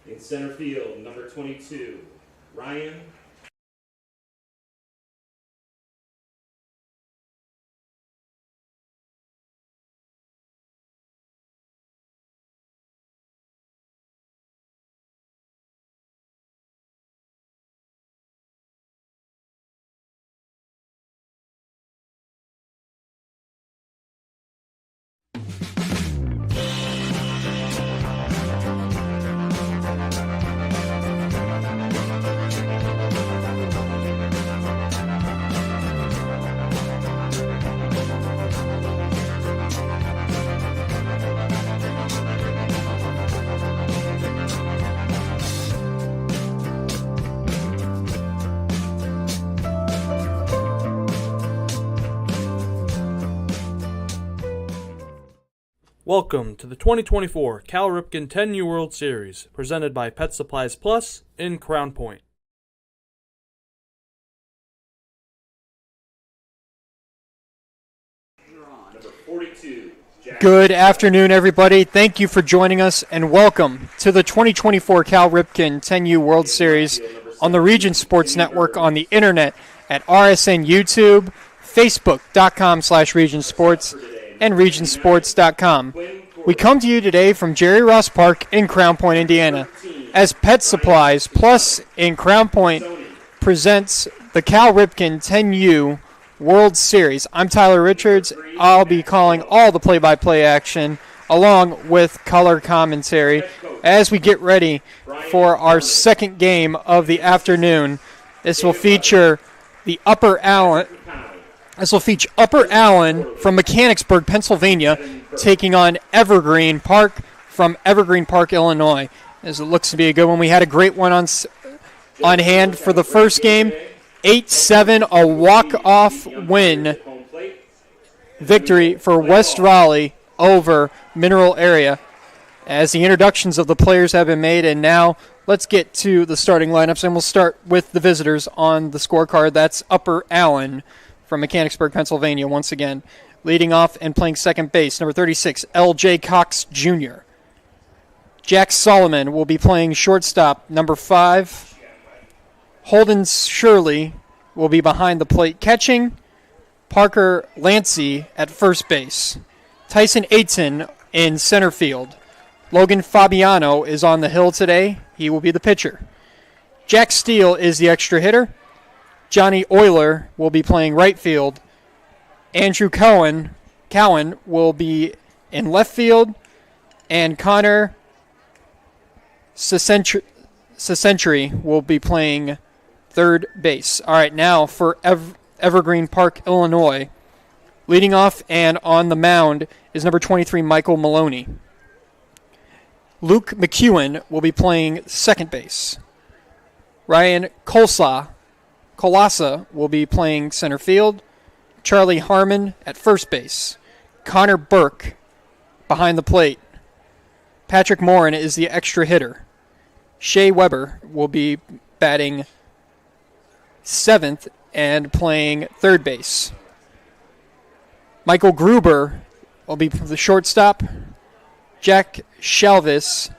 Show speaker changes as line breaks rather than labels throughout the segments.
In center field, number 22, Ryan.
Welcome to the 2024 Cal Ripken 10U World Series, presented by Pet Supplies Plus in Crown Point.
Number 42, Jack.
Good afternoon, everybody. Thank you for joining us, and welcome to the 2024 Cal Ripken 10U World Series on the Region Sports Network on the internet at RSN YouTube, Facebook.com/Region Sports, and RegionSports.com. We come to you today from Jerry Ross Park in Crown Point, Indiana, as Pet Supplies Plus in Crown Point presents the Cal Ripken 10U World Series. I'm Tyler Richards. I'll be calling all the play-by-play action along with color commentary as we get ready for our second game of the afternoon. This will feature Upper Allen from Mechanicsburg, Pennsylvania, taking on Evergreen Park from Evergreen Park, Illinois. As it looks to be a good one. We had a great one on hand for the first game. 8-7, a walk-off win victory for West Raleigh over Mineral Area. As the introductions of the players have been made, and now let's get to the starting lineups, and we'll start with the visitors on the scorecard. That's Upper Allen from Mechanicsburg, Pennsylvania, once again. Leading off and playing second base, number 36, L.J. Cox Jr. Jack Solomon will be playing shortstop, number 5. Holden Shirley will be behind the plate catching. Parker Lancey at first base. Tyson Aiton in center field. Logan Fabiano is on the hill today. He will be the pitcher. Jack Steele is the extra hitter. Johnny Euler will be playing right field. Andrew Cowan will be in left field. And Connor Sesentry will be playing third base. All right, now for Evergreen Park, Illinois. Leading off and on the mound is number 23, Michael Maloney. Luke McEwen will be playing second base. Ryan Colasa will be playing center field. Charlie Harmon at first base. Connor Burke behind the plate. Patrick Morin is the extra hitter. Shea Weber will be batting seventh and playing third base. Michael Gruber will be the shortstop. Jack Shalvis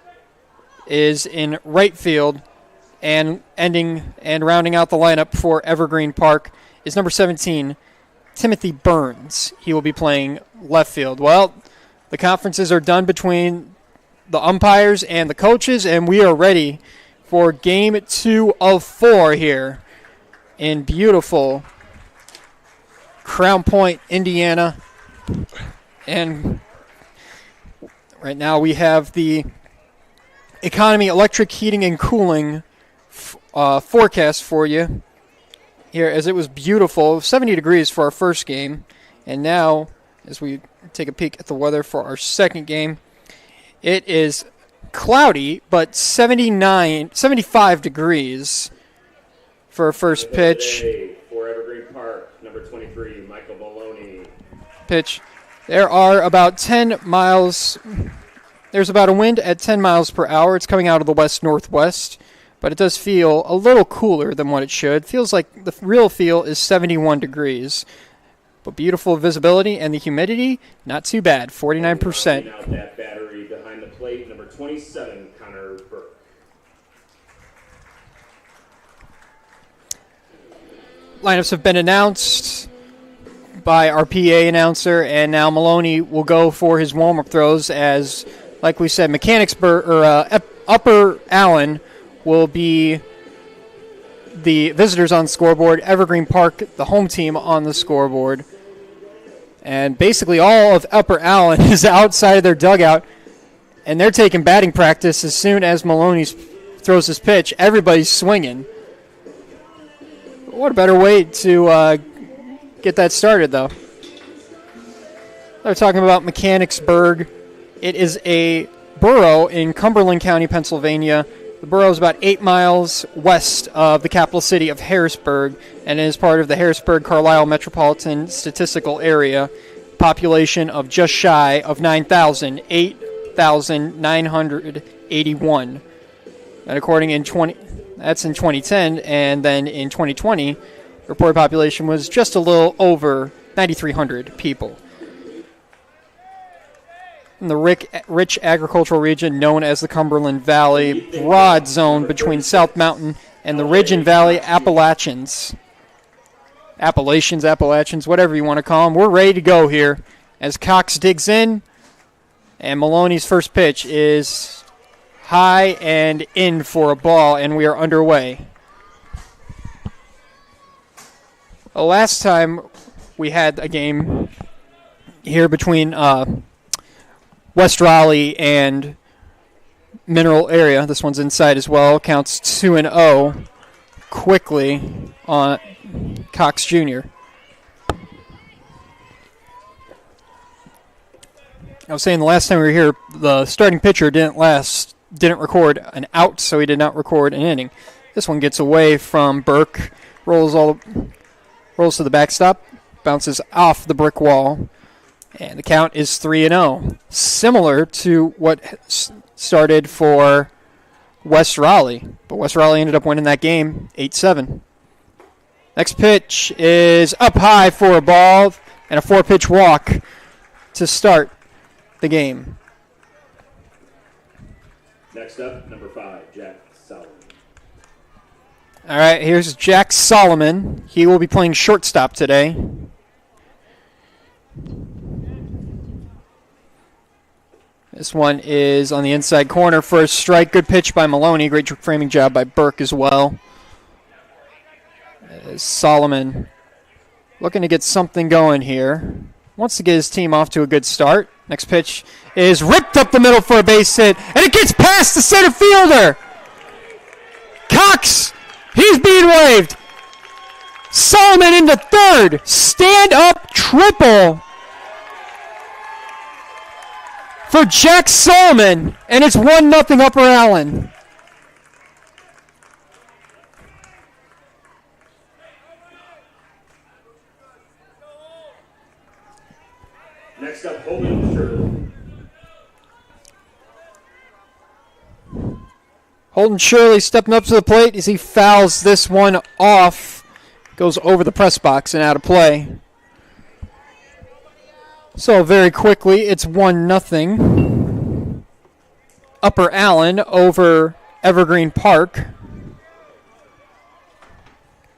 is in right field. And rounding out the lineup for Evergreen Park is number 17, Timothy Burns. He will be playing left field. Well, the conferences are done between the umpires and the coaches, and we are ready for Game 2 of 4 here in beautiful Crown Point, Indiana. And right now we have the Economy Electric Heating and Cooling forecast for you here, as it was beautiful, 70 degrees for our first game, and now as we take a peek at the weather for our second game, it is cloudy but 75 degrees for our first pitch.
For Evergreen Park, number 23, Michael Maloney.
Pitch. There are about 10 miles. There's about a wind at 10 miles per hour. It's coming out of the west-northwest. But it does feel a little cooler than what it should. Feels like the real feel is 71 degrees. But beautiful visibility, and the humidity, not too bad, 49%.
Out that battery behind the plate, number 27, Connor Burke.
lineups have been announced by our PA announcer, and now Maloney will go for his warm-up throws as, like we said, Upper Allen will be the visitors on the scoreboard, Evergreen Park, the home team, on the scoreboard. And basically all of Upper Allen is outside of their dugout, and they're taking batting practice as soon as Maloney throws his pitch. Everybody's swinging. What a better way to get that started, though. They're talking about Mechanicsburg. It is a borough in Cumberland County, Pennsylvania. The borough is about 8 miles west of the capital city of Harrisburg and is part of the Harrisburg-Carlisle Metropolitan Statistical Area. Population of just shy of 9,000, 8,981. And according that's in 2010, and then in 2020, the reported population was just a little over 9,300 people. In the rich agricultural region known as the Cumberland Valley, broad zone between South Mountain and the Ridge and Valley Appalachians, whatever you want to call them. We're ready to go here as Cox digs in, and Maloney's first pitch is high and in for a ball, and we are underway. The last time we had a game here between West Raleigh and Mineral Area. This one's inside as well. Counts 2-0 quickly on Cox Jr. I was saying the last time we were here, the starting pitcher didn't record an out, so he did not record an inning. This one gets away from Burke, rolls to the backstop, bounces off the brick wall. And the count is 3-0, similar to what started for West Raleigh. But West Raleigh ended up winning that game 8-7. Next pitch is up high for a ball and a 4-pitch walk to start the game.
Next up, number 5, Jack Solomon.
All right, here's Jack Solomon. He will be playing shortstop today. This one is on the inside corner for a strike. Good pitch by Maloney. Great framing job by Burke as well. Solomon looking to get something going here. Wants to get his team off to a good start. Next pitch is ripped up the middle for a base hit, and it gets past the center fielder. Cox, he's being waved. Solomon into third. Stand-up triple for Jack Solomon, and it's 1-0 Upper Allen.
Next up, Holden Shirley.
Holden Shirley stepping up to the plate as he fouls this one off. Goes over the press box and out of play. So very quickly, it's 1-0. Upper Allen over Evergreen Park.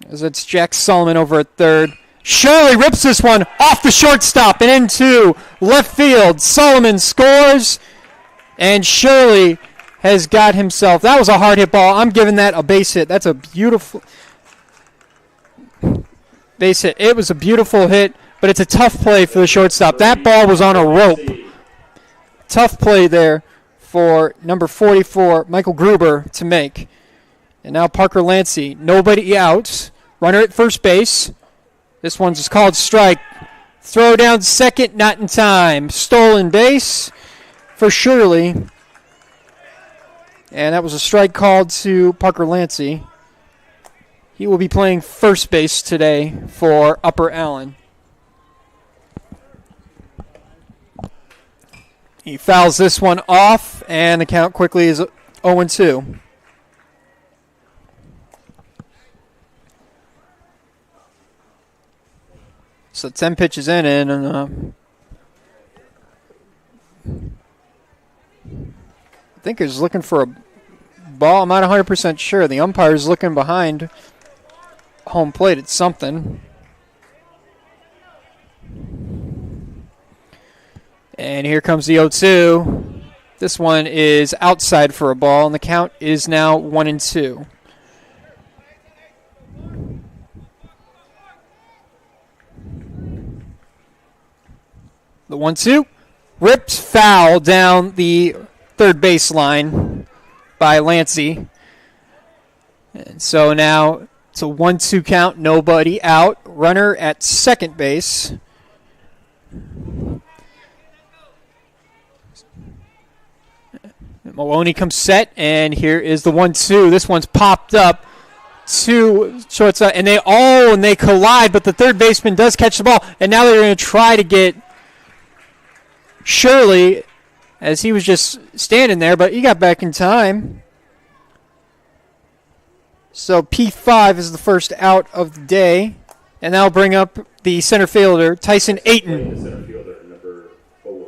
As it's Jack Solomon over at third. Shirley rips this one off the shortstop and into left field. Solomon scores, and Shirley has got himself. That was a hard hit ball. I'm giving that a base hit. That's a beautiful base hit. It was a beautiful hit, but it's a tough play for the shortstop. That ball was on a rope. Tough play there for number 44, Michael Gruber, to make. And now Parker Lancey, nobody out. Runner at first base. This one's just called strike. Throw down second, not in time. Stolen base for Shirley. And that was a strike called to Parker Lancey. He will be playing first base today for Upper Allen. He fouls this one off, and the count quickly is 0-2. So 10 pitches in, and I think he's looking for a ball. I'm not 100% sure. The umpire's looking behind home plate at something. And here comes the 0-2. This one is outside for a ball, and the count is now 1-2. The 1-2 ripped foul down the third baseline by Lancey. And so now it's a 1-2 count, nobody out. Runner at second base. Maloney comes set, and here is the 1-2. This one's popped up to shortstop, and they collide, but the third baseman does catch the ball, and now they're going to try to get Shirley, as he was just standing there, but he got back in time. So P5 is the first out of the day, and that'll bring up the center fielder, Tyson Ayton.
The center fielder, number 4.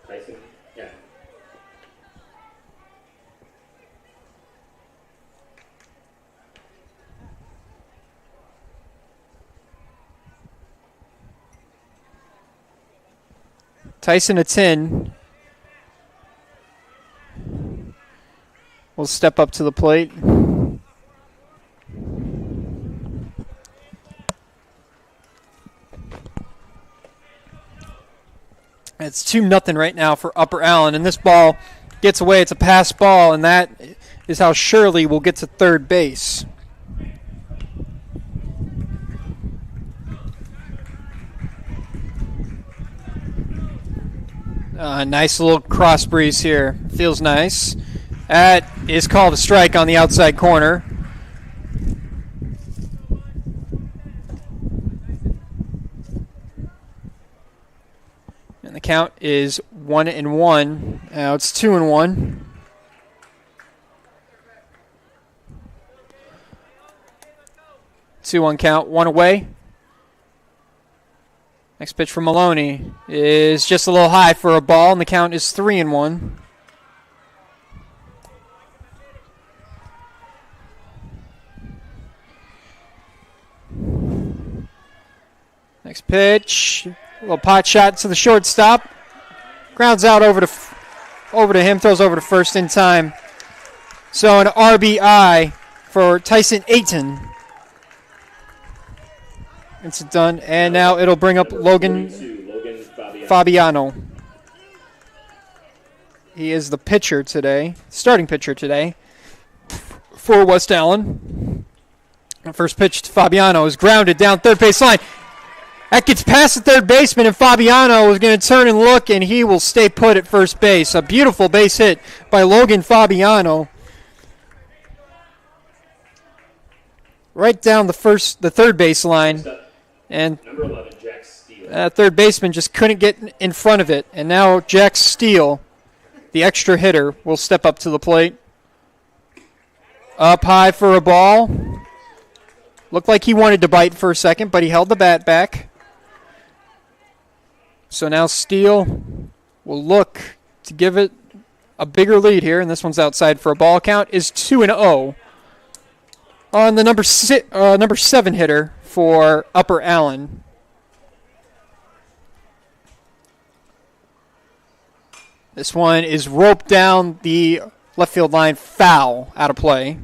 Tyson, yeah.
Tyson a 10 will step up to the plate. It's 2-0 right now for Upper Allen, and this ball gets away. It's a pass ball, and that is how Shirley will get to third base. Nice little cross breeze here. Feels nice. That is called a strike on the outside corner. And the count is 1-1. Now it's 2-1. Two-one count, one away. Next pitch from Maloney is just a little high for a ball, and the count is 3-1. Next pitch, a little pot shot to the shortstop. Grounds out over to him, throws over to first in time. So an RBI for Tyson Ayton. It's done, and now it'll bring up Logan Fabiano. He is the pitcher today, starting pitcher today for West Allen. The first pitch to Fabiano is grounded down third base line. That gets past the third baseman, and Fabiano is going to turn and look, and he will stay put at first base. A beautiful base hit by Logan Fabiano. Right down the third base line. And
number 11, Jack Steele.
Third baseman just couldn't get in front of it. And now Jack Steele, the extra hitter, will step up to the plate. Up high for a ball. Looked like he wanted to bite for a second, but he held the bat back. So now Steele will look to give it a bigger lead here, and this one's outside for a ball. Count is 2-0 on the number 7 hitter for Upper Allen. This one is roped down the left field line, foul, out of play.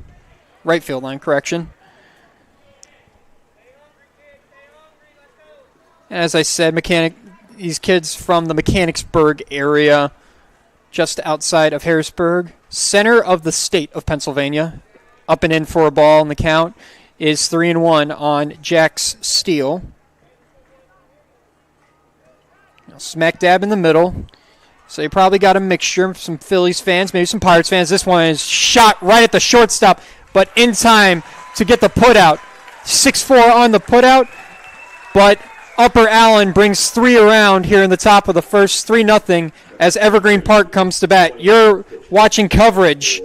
Right field line, correction. And as I said, these kids from the Mechanicsburg area, just outside of Harrisburg, center of the state of Pennsylvania. Up and in for a ball, and the count is 3-1 on Jack's Steele. Now smack dab in the middle. So you probably got a mixture of some Phillies fans, maybe some Pirates fans. This one is shot right at the shortstop, but in time to get the putout. 6-4 on the putout, but Upper Allen brings 3 around here in the top of the first, 3-0 as Evergreen Park comes to bat. You're watching coverage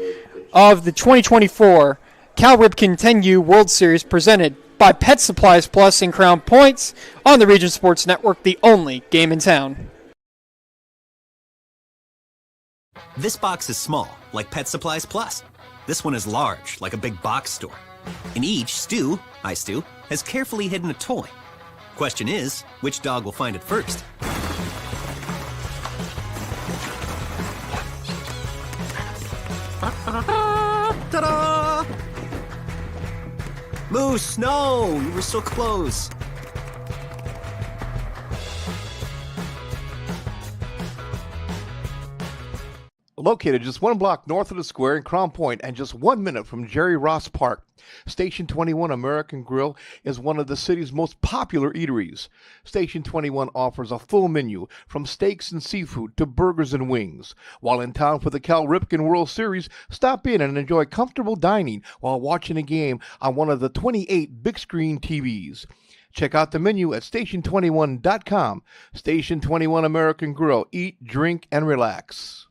of the 2024 Cal Ripken 10U World Series presented by Pet Supplies Plus in Crown Points on the Region Sports Network, the only game in town.
This box is small, like Pet Supplies Plus. This one is large, like a big box store. In each, Stu, has carefully hidden a toy. Question is, which dog will find it first? Ta-da! Moose, no! You were so close.
Located just one block north of the square in Crown Point and just 1 minute from Jerry Ross Park, Station 21 American Grill is one of the city's most popular eateries. Station 21 offers a full menu from steaks and seafood to burgers and wings. While in town for the Cal Ripken World Series, stop in and enjoy comfortable dining while watching a game on one of the 28 big screen TVs. Check out the menu at station21.com. Station 21 American Grill. Eat, drink, and relax.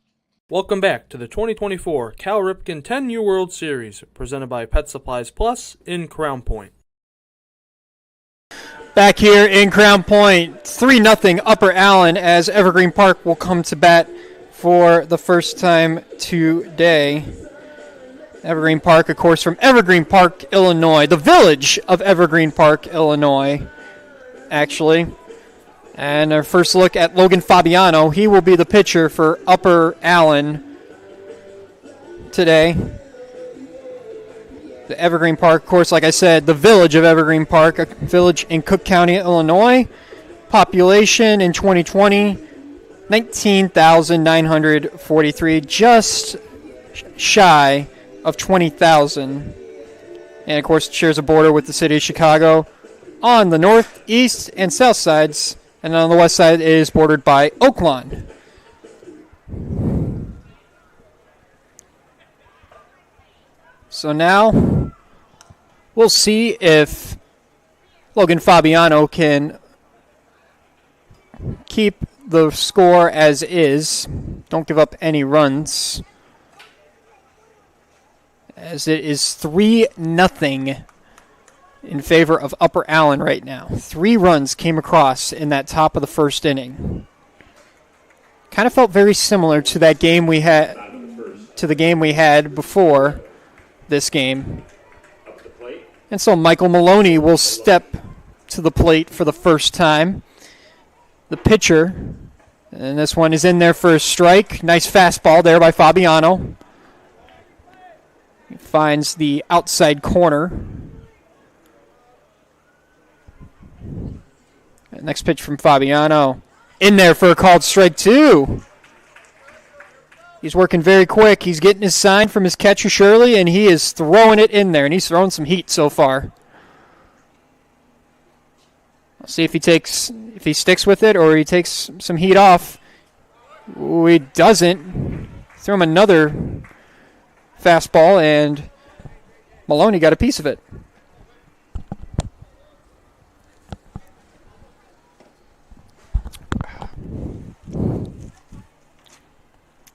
Welcome back to the 2024 Cal Ripken 10U World Series, presented by Pet Supplies Plus in Crown Point.
Back here in Crown Point, 3-0 Upper Allen as Evergreen Park will come to bat for the first time today. Evergreen Park, of course, from Evergreen Park, Illinois, the village of Evergreen Park, Illinois, actually. And our first look at Logan Fabiano. He will be the pitcher for Upper Allen today. The Evergreen Park, of course, like I said, the village of Evergreen Park, a village in Cook County, Illinois. Population in 2020, 19,943, just shy of 20,000. And, of course, it shares a border with the city of Chicago on the north, east, and south sides. And on the west side, it is bordered by Oaklawn. So now, we'll see if Logan Fabiano can keep the score as is. Don't give up any runs. As it is 3-0 in favor of Upper Allen right now. 3 runs came across in that top of the first inning. Kind of felt very similar to that game we had, to the game we had before this game. And so Michael Maloney will step to the plate for the first time. The pitcher, and this one is in there for a strike. Nice fastball there by Fabiano. He finds the outside corner. Next pitch from Fabiano. In there for a called strike 2. He's working very quick. He's getting his sign from his catcher, Shirley, and he is throwing it in there, and he's throwing some heat so far. I'll see if he sticks with it or he takes some heat off. Ooh, he doesn't. Throw him another fastball, and Maloney got a piece of it.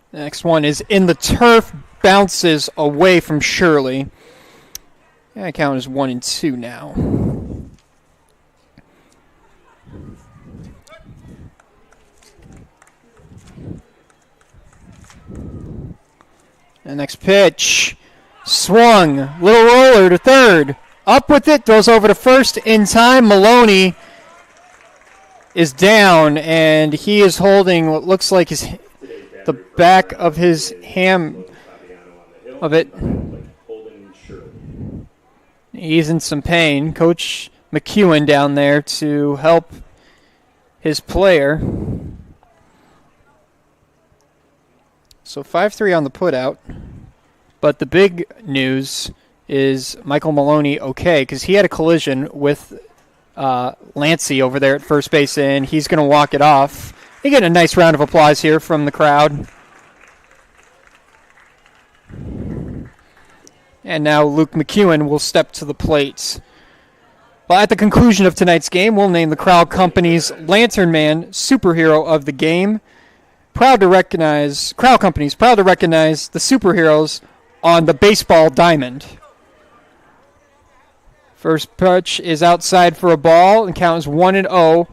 The next one is in the turf, bounces away from Shirley. That count is 1-2 now. The next pitch, swung, little roller to third, up with it, throws over to first in time. Maloney is down, and he is holding what looks like the back of his ham of it. He's in some pain. Coach McEwen down there to help his player. So 5-3 on the putout. But the big news is Michael Maloney okay, because he had a collision with Lancey over there at first base, and he's going to walk it off. You get a nice round of applause here from the crowd. And now Luke McEwen will step to the plate. Well, at the conclusion of tonight's game, we'll name the Crowd Company's Lantern Man Superhero of the Game. Crowd Company's proud to recognize the superheroes on the baseball diamond. First pitch is outside for a ball, and count is 1-0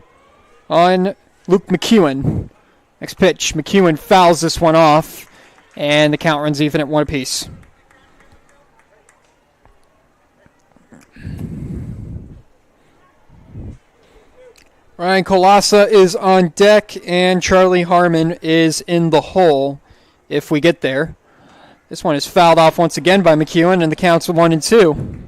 on Luke McEwen. Next pitch, McEwen fouls this one off, and the count runs even at 1 apiece. Ryan Colasa is on deck, and Charlie Harmon is in the hole if we get there. This one is fouled off once again by McEwen, and the count's 1-2.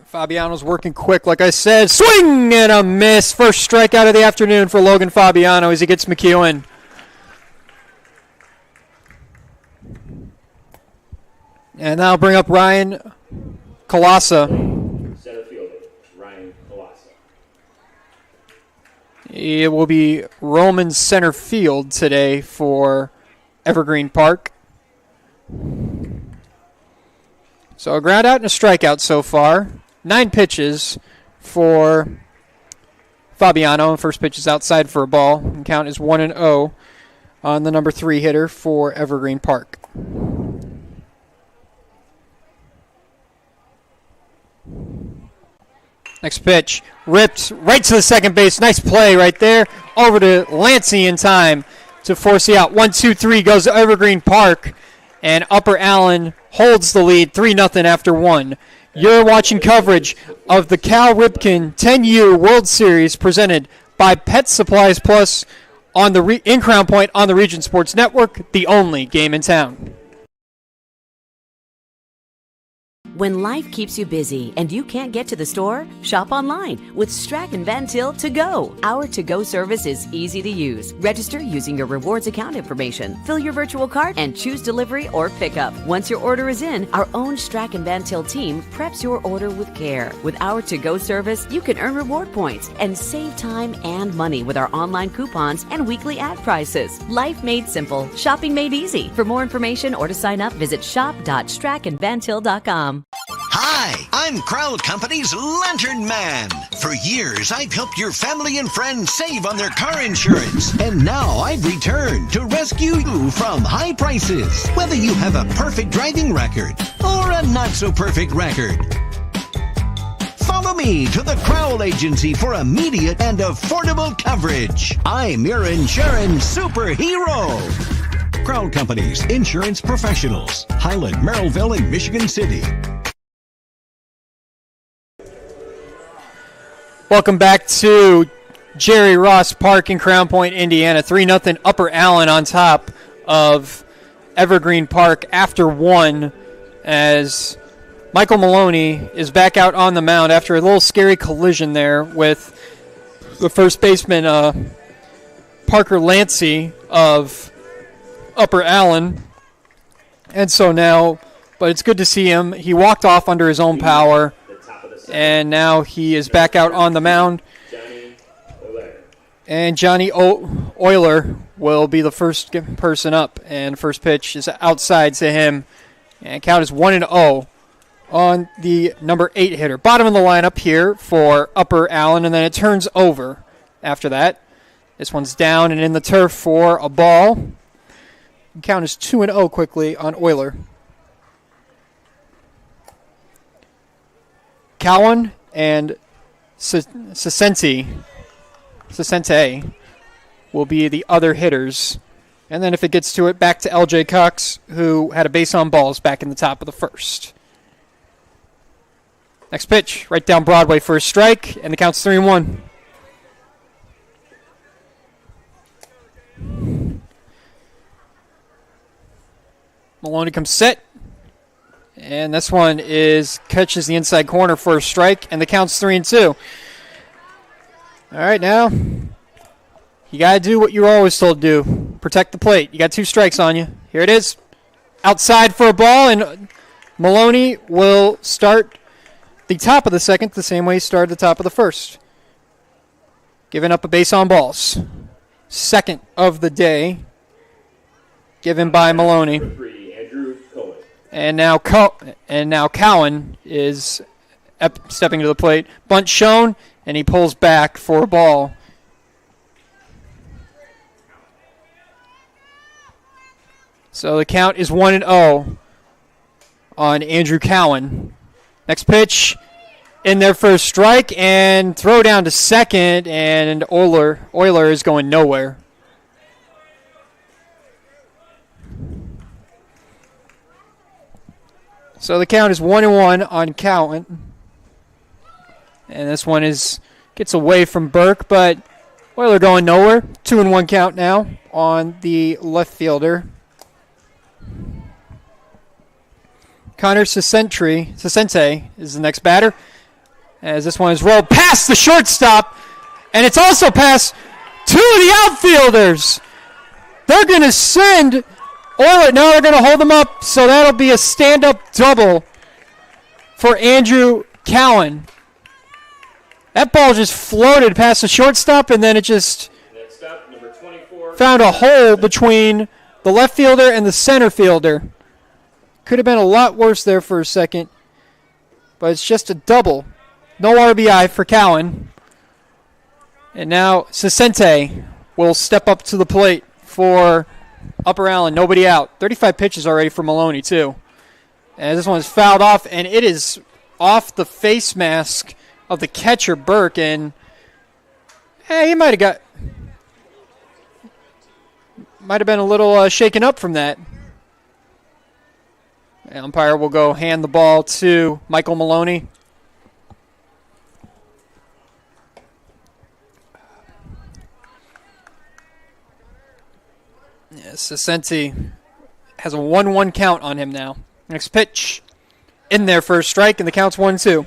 Fabiano's working quick, like I said. Swing and a miss. First strikeout of the afternoon for Logan Fabiano as he gets McEwen. And now bring up Ryan Colasa.
Center fielder, Ryan Colasa.
It will be Roman center field today for Evergreen Park. So a ground out and a strikeout so far. 9 pitches for Fabiano. First pitch is outside for a ball. And count is 1-0 on the number 3 hitter for Evergreen Park. Next pitch, ripped right to the second base. Nice play right there. Over to Lancey in time to force the out. 1-2-3 goes to Evergreen Park. And Upper Allen holds the lead 3-0 after 1. You're watching coverage of the Cal Ripken 10U World Series presented by Pet Supplies Plus on the in Crown Point on the Region Sports Network, the only game in town.
When life keeps you busy and you can't get to the store, shop online with Strachan Van Til To Go. Our to-go service is easy to use. Register using your rewards account information, fill your virtual cart, and choose delivery or pickup. Once your order is in, our own Strachan Van Til team preps your order with care. With our to-go service, you can earn reward points and save time and money with our online coupons and weekly ad prices. Life made simple, shopping made easy. For more information or to sign up, visit shop.strachanvantil.com.
Hi, I'm Crowd Company's Lantern Man. For years, I've helped your family and friends save on their car insurance. And now I've returned to rescue you from high prices. Whether you have a perfect driving record or a not-so-perfect record. Follow me to the Crowd Agency for immediate and affordable coverage. I'm your insurance superhero. Crowd Company's insurance professionals. Highland, Merrillville, and Michigan City.
Welcome back to Jerry Ross Park in Crown Point, Indiana. 3-0 Upper Allen on top of Evergreen Park after 1 as Michael Maloney is back out on the mound after a little scary collision there with the first baseman Parker Lancey of Upper Allen. And so now, but it's good to see him. He walked off under his own power. And now he is back out on the mound. And Johnny Euler will be the first person up. And first pitch is outside to him. And count is 1-0 on the number 8 hitter. Bottom of the lineup here for Upper Allen. And then it turns over after that. This one's down and in the turf for a ball. And count is 2-0 quickly on Euler. Cowan and Sasente will be the other hitters. And then if it gets to it, back to L.J. Cox, who had a base on balls back in the top of the first. Next pitch, right down Broadway for a strike, and the count's 3-1. Maloney comes set. And this one catches the inside corner for a strike, and the count's 3-2. All right, now you got to do what you're always told to do. Protect the plate. You got 2 strikes on you. Here it is. Outside for a ball, and Maloney will start the top of the second the same way he started the top of the first. Giving up a base on balls. Second of the day given by Maloney. And now Cowan is stepping to the plate. Bunt shown, and he pulls back for a ball. So the count is 1-0 on Andrew Cowan. Next pitch in there for a strike and throw down to second, and Euler is going nowhere. So the count is 1-1 on Cowan. And this one gets away from Burke, but Euler going nowhere. 2-1 count now on the left fielder. Connor Sesente is the next batter, as this one is rolled past the shortstop, and it's also past two of the outfielders. They're going to send Euler. No, they're going to hold him up, so that'll be a stand-up double for Andrew Cowan. That ball just floated past the shortstop, and then it just
Next up, number 24.
found a hole between the left fielder and the center fielder. Could have been a lot worse there for a second, but it's just a double. No RBI for Cowan. And now Sesente will step up to the plate for Upper Allen. Nobody out. 35 pitches already for Maloney, too. And this one is fouled off, and it is off the face mask of the catcher, Burke. And he might have been a little shaken up from that. The umpire will go hand the ball to Michael Maloney. Yes, Sesente has a 1-1 count on him now. Next pitch in there for a strike, and the count's 1-2.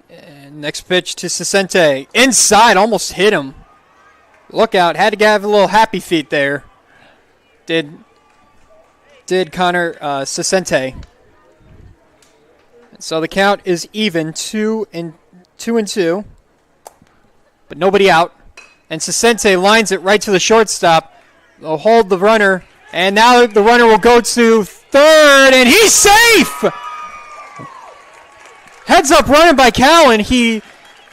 And next pitch to Sesente. Inside, almost hit him. Look out, had to have a little happy feet there. Did Connor Sesente. So the count is even, 2-2, but nobody out. And Sesente lines it right to the shortstop. They'll hold the runner, and now the runner will go to third, and he's safe! Heads up running by Cowan. He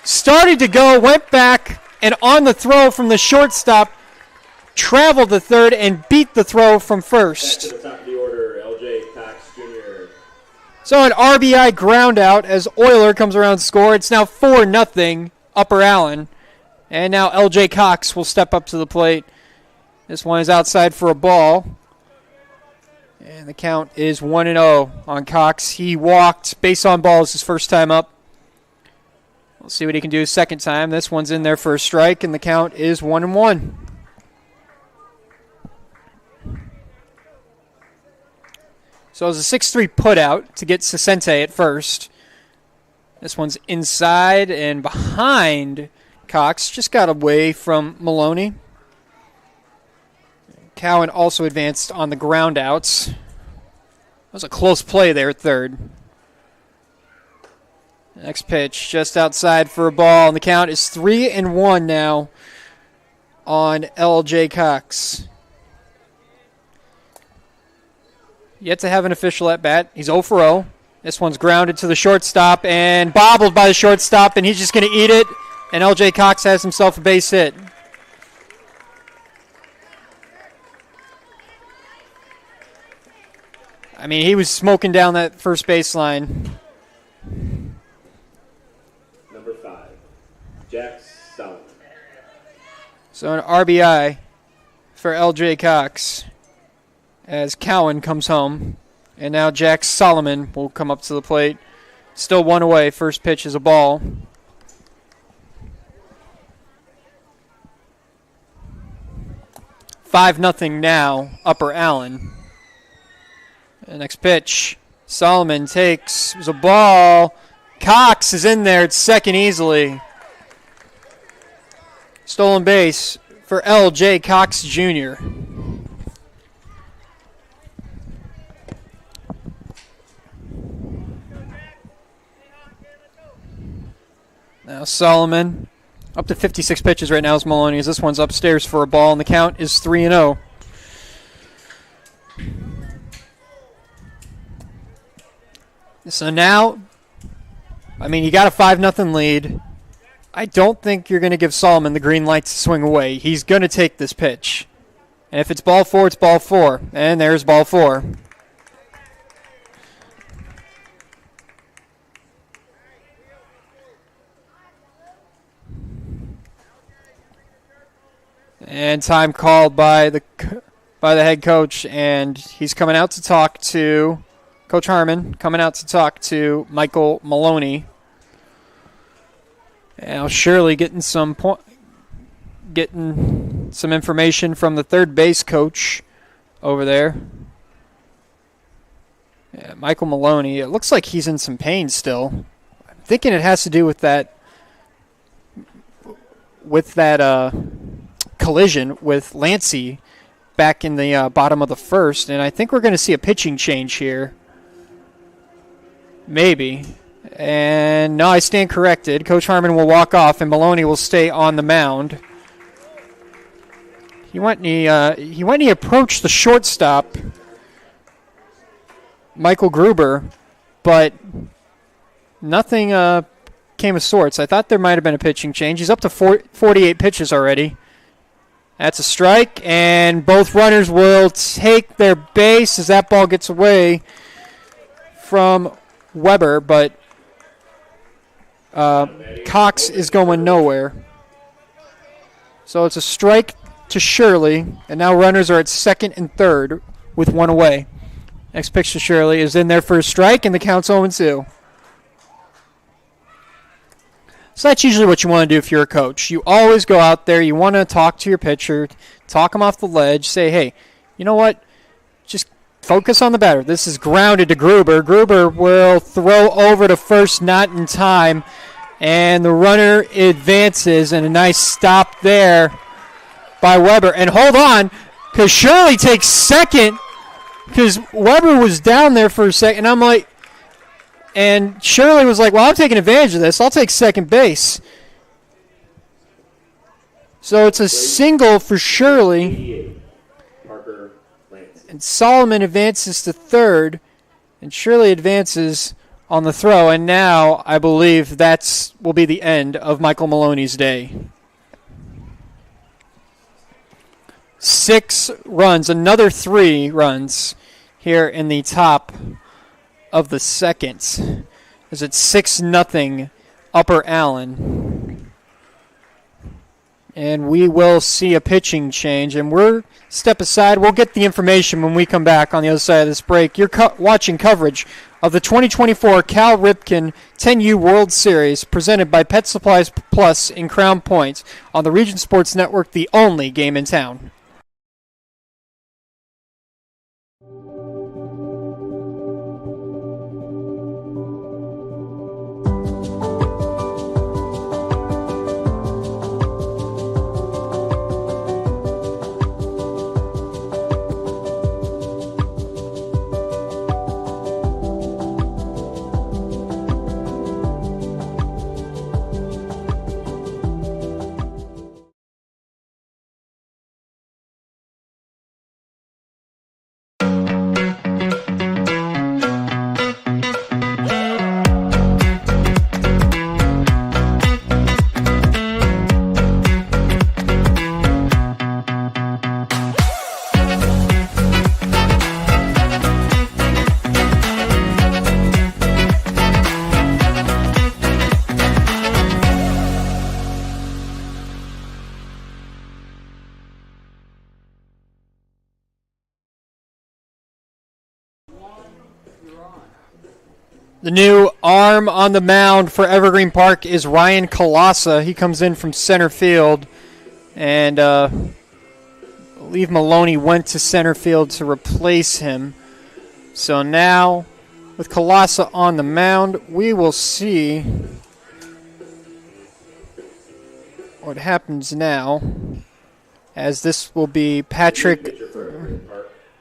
started to go, went back, and on the throw from the shortstop, traveled to third and beat the throw from first.
Back to the top of the order, L.J. Cox Jr.
So an RBI ground out as Euler comes around to score. It's now 4-0 Upper Allen. And now L.J. Cox will step up to the plate. This one is outside for a ball. And the count is 1-0 on Cox. He walked base on balls his first time up. We'll see what he can do second time. This one's in there for a strike, and the count is 1-1. So it was a 6-3 putout to get Sesente at first. This one's inside and behind Cox. Just got away from Maloney. Cowan also advanced on the ground outs. That was a close play there at third. Next pitch just outside for a ball, and the count is 3-1 now on L.J. Cox. Yet to have an official at bat. He's 0 for 0. This one's grounded to the shortstop and bobbled by the shortstop, and he's just going to eat it. And L.J. Cox has himself a base hit. I mean, he was smoking down that first baseline.
Number 5, Jack Solomon.
So an RBI for L.J. Cox as Cowan comes home. And now Jack Solomon will come up to the plate. Still one away. First pitch is a ball. Five nothing now, Upper Allen. The next pitch, Solomon takes. It was a ball. Cox is in there at second easily. Stolen base for L.J. Cox Jr. Now Solomon, up to 56 pitches right now is Maloney, as this one's upstairs for a ball, and the count is 3-0. So now, I mean, you got a 5-0 lead. I don't think you're going to give Solomon the green light to swing away. He's going to take this pitch. And if it's ball 4, it's ball 4. And there's ball 4. And time called by the head coach, and he's coming out to talk to Coach Harmon, coming out to talk to Michael Maloney. Now Shirley getting some information from the third base coach over there. Yeah, Michael Maloney. It looks like he's in some pain still. I'm thinking it has to do with that collision with Lancey back in the bottom of the first, and I think we're going to see a pitching change here. Maybe. And no, I stand corrected. Coach Harmon will walk off, and Maloney will stay on the mound. He went and he approached the shortstop, Michael Gruber, but nothing came of sorts. I thought there might have been a pitching change. He's up to 48 pitches already. That's a strike, and both runners will take their base as that ball gets away from Weber, but Cox is going nowhere. So it's a strike to Shirley, and now runners are at second and third with one away. Next pitch to Shirley is in there for a strike, and the count's 0-2. So that's usually what you want to do if you're a coach. You always go out there, you want to talk to your pitcher, talk him off the ledge, say, hey, you know what? Just focus on the batter. This is grounded to Gruber. Gruber will throw over to first, not in time, and the runner advances, and a nice stop there by Weber. And hold on, because Shirley takes second, because Weber was down there for a second. I'm like, and Shirley was like, well, I'm taking advantage of this. I'll take second base. So it's a single for Shirley. And Solomon advances to third. And Shirley advances on the throw. And now I believe that will be the end of Michael Maloney's day. 6 runs, another 3 runs here in the top of the second, as it's 6-0 Upper Allen. And we will see a pitching change, and we're step aside. We'll get the information when we come back on the other side of this break. You're watching coverage of the 2024 Cal Ripken 10U World Series presented by Pet Supplies Plus in Crown Point on the Region Sports Network, the only game in town. The new arm on the mound for Evergreen Park is Ryan Colassa. He comes in from center field, and I believe Maloney went to center field to replace him. So now, with Colassa on the mound, we will see what happens now, as this will be Patrick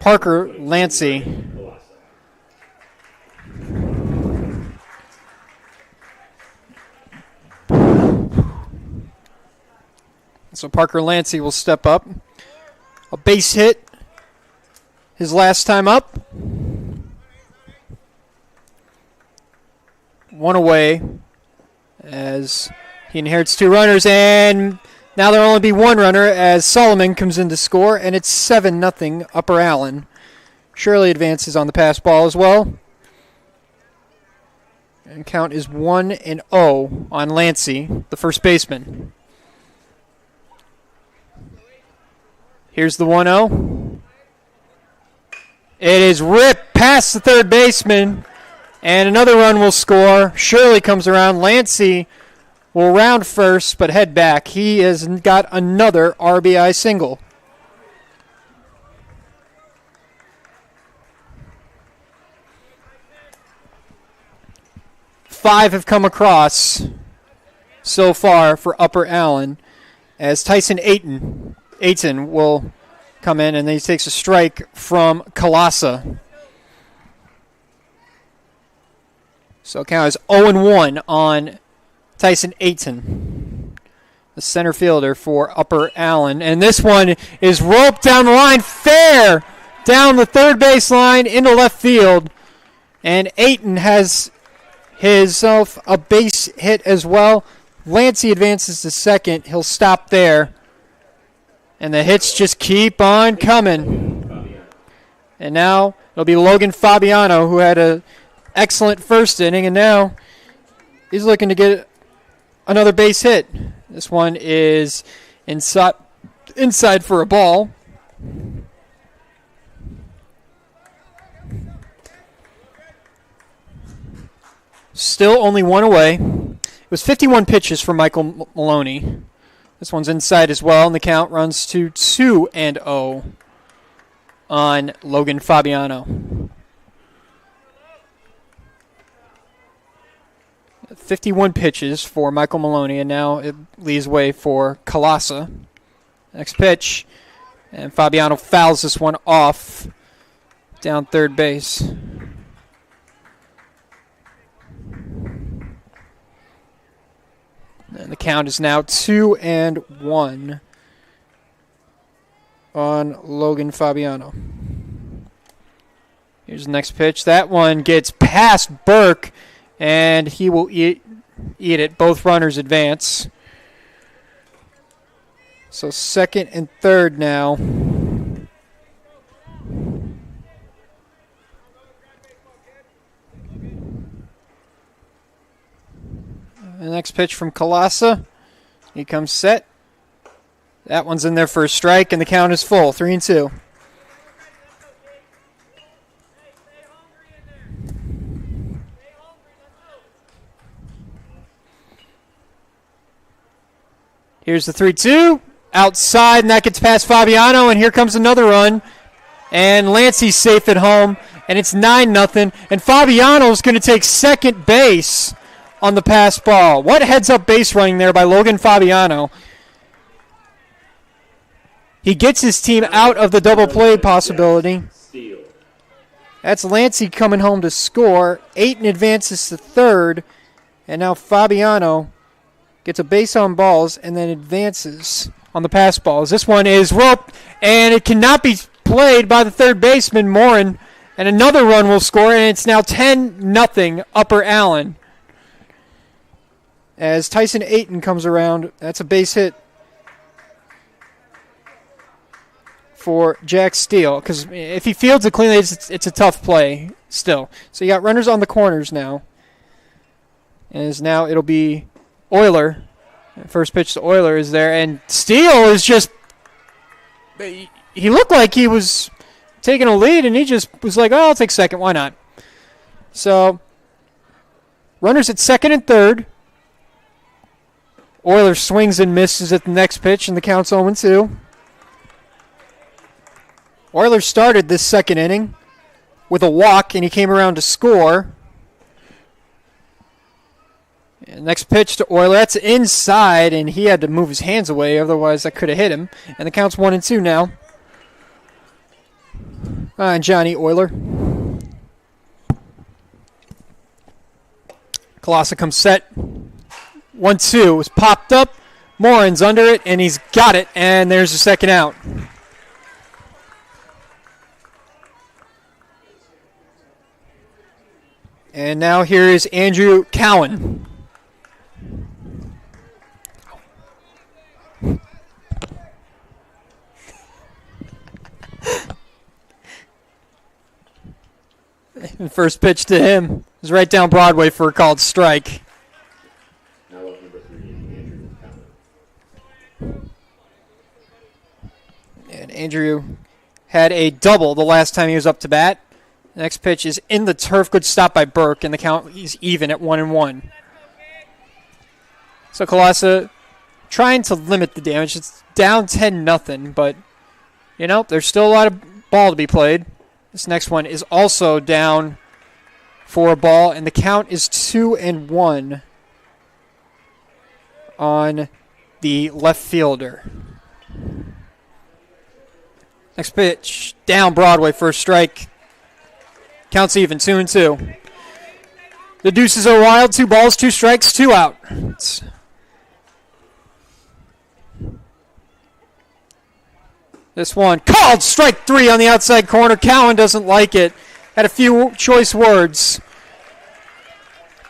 Parker Lancey. So Parker Lancey will step up. A base hit his last time up. 1 away as he inherits 2 runners, and Now there'll only be one runner as Solomon comes in to score, and it's 7-0 Upper Allen. Shirley advances on the pass ball as well. And count is 1-0 on Lancey, the first baseman. Here's the 1-0. It is ripped past the third baseman, and another run will score. Shirley comes around. Lancey will round first, but head back. He has got another RBI single. Five have come across so far for Upper Allen, as Tyson Ayton will come in, and then he takes a strike from Kalasa. So count is 0-1 on Tyson Ayton, the center fielder for Upper Allen. And this one is roped down the line, fair down the third base line into left field. And Ayton has himself a base hit as well. Lancey advances to second. He'll stop there. And the hits just keep on coming. And now it'll be Logan Fabiano, who had an excellent first inning, and now he's looking to get another base hit. This one is inside for a ball. Still only one away. It was 51 pitches for Michael Maloney. This one's inside as well, and the count runs to 2-0 on Logan Fabiano. 51 pitches for Michael Maloney, and now it leaves way for Kalasa. Next pitch, and Fabiano fouls this one off down third base. And the count is now 2-1 on Logan Fabiano. Here's the next pitch. That one gets past Burke, and he will eat it. Both runners advance. So second and third now. The next pitch from Kalasa. He comes set. That one's in there for a strike, and the count is full, 3-2. Here's the 3-2. Outside, and that gets past Fabiano, and here comes another run. And Lancey's safe at home, and it's 9-0. And Fabiano's going to take second base on the pass ball. What heads-up base running there by Logan Fabiano. He gets his team out of the double play possibility. That's Lancey coming home to score. Ayton advances to third, and now Fabiano gets a base on balls and then advances on the pass balls. This one is roped, and it cannot be played by the third baseman, Morin, and another run will score, and it's now 10-0 Upper Allen. As Tyson Ayton comes around, that's a base hit for Jack Steele, because if he fields it cleanly, it's a tough play still. So you got runners on the corners now. And now it'll be Euler. First pitch to Euler is there, and Steele is just, he looked like he was taking a lead, and he just was like, oh, I'll take second, why not? So runners at second and third. Euler swings and misses at the next pitch, and the count's 0-2. Euler started this second inning with a walk, and he came around to score. And next pitch to Euler. That's inside, and he had to move his hands away, otherwise that could have hit him. And the count's 1-2 now. And Johnny Euler. Kalasa comes set. 1-2 was popped up. Morin's under it, and he's got it, and there's the second out. And now here is Andrew Cowan. First pitch to him is right down Broadway for a called strike.
Now up number 3, Andrew Cowan.
And Andrew had a double the last time he was up to bat. The next pitch is in the turf. Good stop by Burke, and the count is even at 1-1. So Colasa trying to limit the damage. It's down 10-0, but, you know, there's still a lot of ball to be played. This next one is also down for a ball, and the count is 2-1 on the left fielder. Next pitch, down Broadway for a strike. Counts even, 2-2. The deuces are wild. 2 balls, 2 strikes, 2 out. This one called strike 3 on the outside corner. Cowan doesn't like it. Had a few choice words.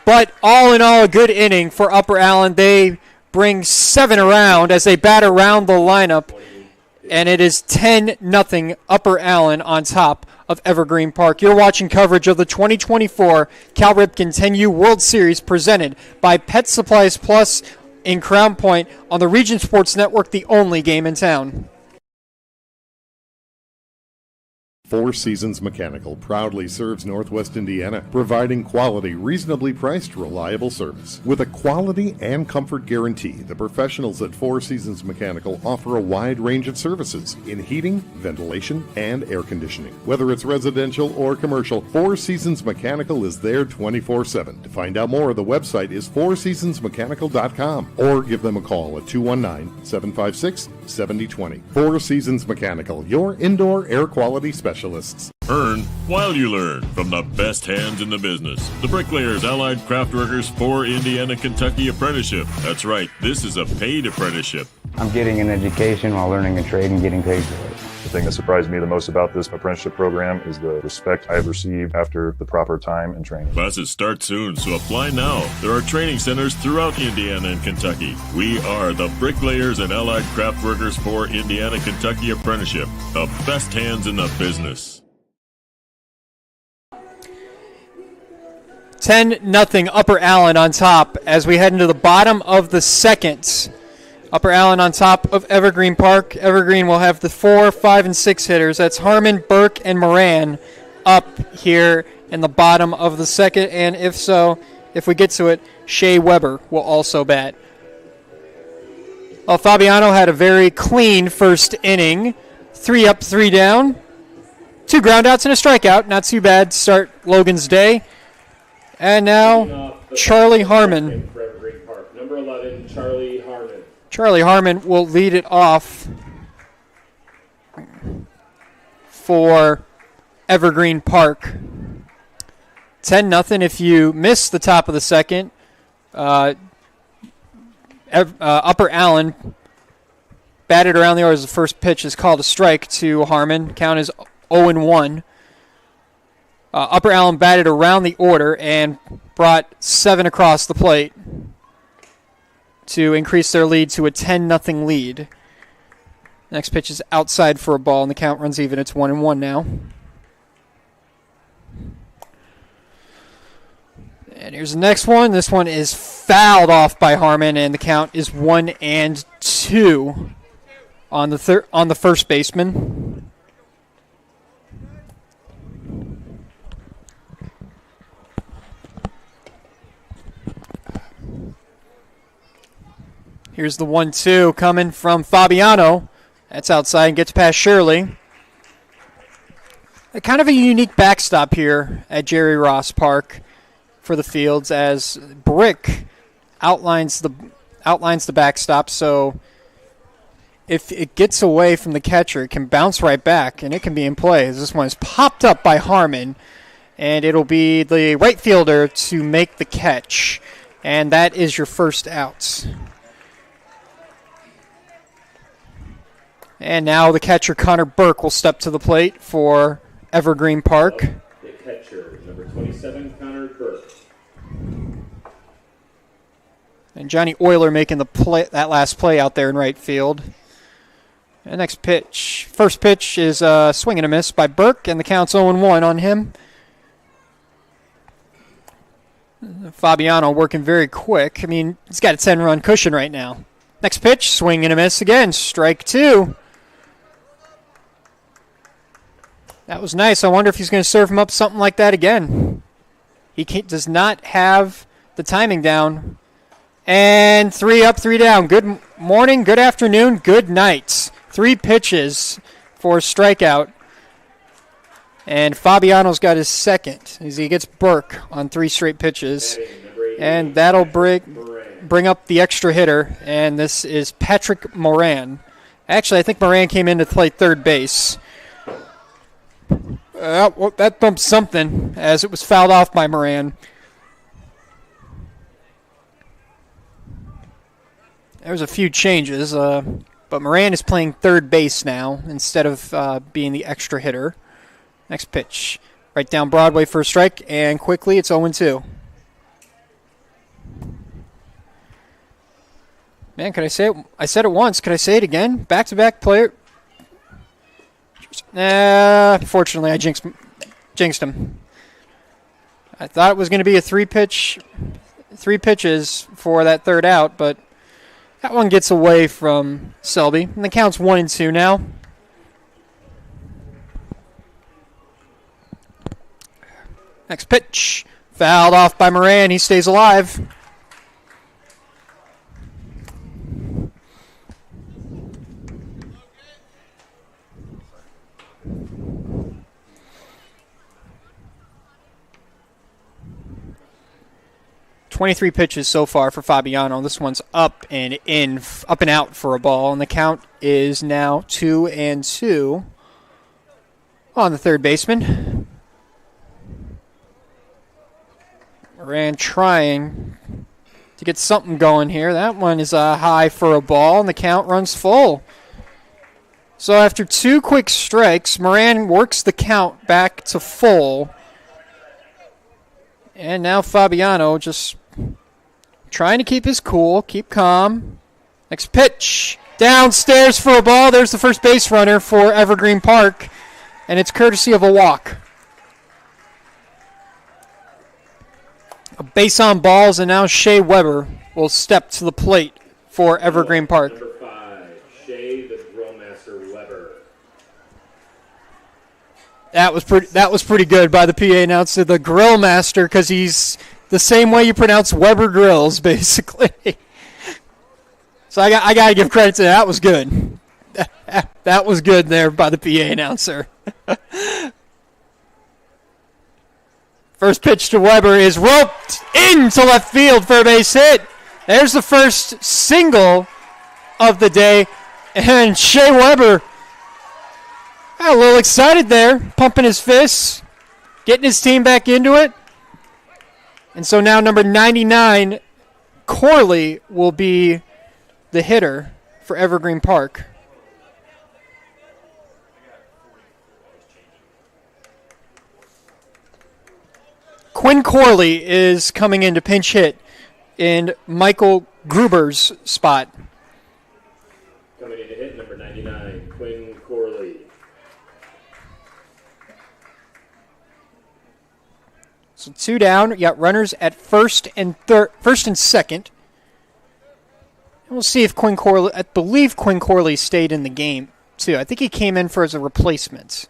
But all in all, a good inning for Upper Allen. They bring 7 around as they bat around the lineup. And it is 10-0 Upper Allen on top of Evergreen Park. You're watching coverage of the 2024 Cal Ripken 10U World Series presented by Pet Supplies Plus in Crown Point on the Region Sports Network, the only game in town.
Four Seasons Mechanical proudly serves Northwest Indiana, providing quality, reasonably priced, reliable service. With a quality and comfort guarantee, the professionals at Four Seasons Mechanical offer a wide range of services in heating, ventilation, and air conditioning. Whether it's residential or commercial, Four Seasons Mechanical is there 24/7. To find out more, the website is fourseasonsmechanical.com or give them a call at 219-756-7020. Four Seasons Mechanical, your indoor air quality specialist.
Earn while you learn from the best hands in the business. The Bricklayers Allied Craftworkers for Indiana, Kentucky Apprenticeship. That's right, this is a paid apprenticeship.
I'm getting an education while learning a trade and getting paid for it.
The thing that surprised me the most about this apprenticeship program is the respect I have received after the proper time and training.
Classes start soon, so apply now. There are training centers throughout Indiana and Kentucky. We are the Bricklayers and Allied Craftworkers for Indiana, Kentucky Apprenticeship. The best hands in the business.
10-0 Upper Allen on top as we head into the bottom of the second. Upper Allen on top of Evergreen Park. Evergreen will have the 4, 5, and 6 hitters. That's Harmon, Burke, and Moran up here in the bottom of the second. And if we get to it, Shea Weber will also bat. Well, Fabiano had a very clean first inning. 3 up, 3 down. 2 groundouts and a strikeout. Not too bad to start Logan's day. And now Charlie Harmon.
For Evergreen Park, number 11, Charlie Harmon.
Charlie Harmon will lead it off for Evergreen Park. 10-0. If you miss the top of the second, Upper Allen batted around the order as the first pitch is called a strike to Harmon. Count is 0-1. Upper Allen batted around the order and brought 7 across the plate to increase their lead to a 10-0 lead. Next pitch is outside for a ball, and the count runs even. It's 1-1 now. And here's the next one. This one is fouled off by Harmon, and the count is 1-2 on the first baseman. Here's the 1-2 coming from Fabiano. That's outside and gets past Shirley. Kind of a unique backstop here at Jerry Ross Park for the Fields as brick outlines the backstop. So if it gets away from the catcher, it can bounce right back and it can be in play. As this one is popped up by Harmon, and it'll be the right fielder to make the catch. And that is your first out. And now the catcher, Connor Burke, will step to the plate for Evergreen Park.
The catcher, number 27, Connor Burke.
And Johnny Euler making that last play out there in right field. And next pitch. First pitch is a swing and a miss by Burke, and the count's 0-1 on him. Fabiano working very quick. I mean, he's got a 10-run cushion right now. Next pitch, swing and a miss again. Strike 2. That was nice. I wonder if he's going to serve him up something like that again. He does not have the timing down. And 3 up, 3 down. Good morning, good afternoon, good night. 3 pitches for a strikeout. And Fabiano's got his second as he gets Burke on 3 straight pitches. And that'll bring up the extra hitter. And this is Patrick Moran. Actually, I think Moran came in to play third base. Well, that bumped something as it was fouled off by Moran. There's a few changes, but Moran is playing third base now instead of being the extra hitter. Next pitch, right down Broadway for a strike, and quickly it's 0-2. Man, could I say it? I said it once. Could I say it again? Back-to-back player. Unfortunately, I jinxed him. I thought it was going to be a 3 pitches for that third out, but that one gets away from Selby. And the count's 1-2 now. Next pitch. Fouled off by Moran. He stays alive. "23 pitches so far for Fabiano. This one's up and out for a ball, and the count is now 2-2 on the third baseman. Moran trying to get something going here. That one is high for a ball, and the count runs full. So after 2 quick strikes, Moran works the count back to full. And now Fabiano just trying to keep his cool, keep calm. Next pitch. Downstairs for a ball. There's the first base runner for Evergreen Park, and it's courtesy of a walk. A base on balls, and now Shea Weber will step to the plate for Evergreen Park.
Number 5, Shea the Grillmaster Weber.
That was pretty good by the PA announcer, the Grill Master, because he's the same way you pronounce Weber Grills, basically. So I got to give credit to that. That was good. That was good there by the PA announcer. First pitch to Weber is roped into left field for a base hit. There's the first single of the day. And Shea Weber a little excited there, pumping his fists, getting his team back into it. And so now number 99, Corley, will be the hitter for Evergreen Park. Quinn Corley is coming in to pinch hit in Michael Gruber's spot.
Coming in to hit number 99, Quinn Corley.
So 2 down. You got runners at first and second. And we'll see if Quinn Corley. I believe Quinn Corley stayed in the game too. I think he came in as a replacement.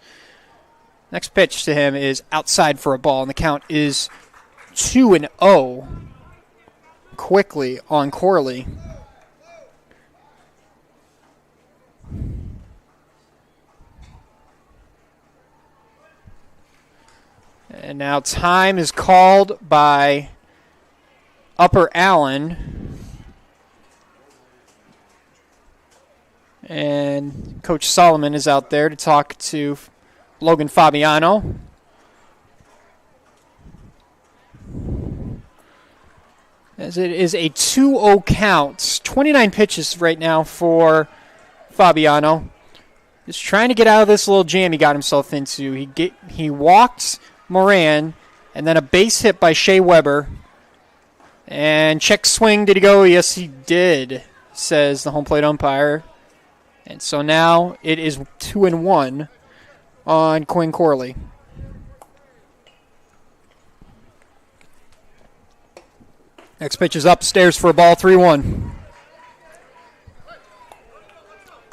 Next pitch to him is outside for a ball, and the count is 2-0 quickly on Corley. And now time is called by Upper Allen. And Coach Solomon is out there to talk to Logan Fabiano. As it is a 2-0 count. 29 pitches right now for Fabiano. Just trying to get out of this little jam he got himself into. He walked Moran, and then a base hit by Shea Weber. And check swing, did he go? Yes, he did, says the home plate umpire. And so now it is 2-1 on Quinn Corley. Next pitch is upstairs for a ball, 3-1.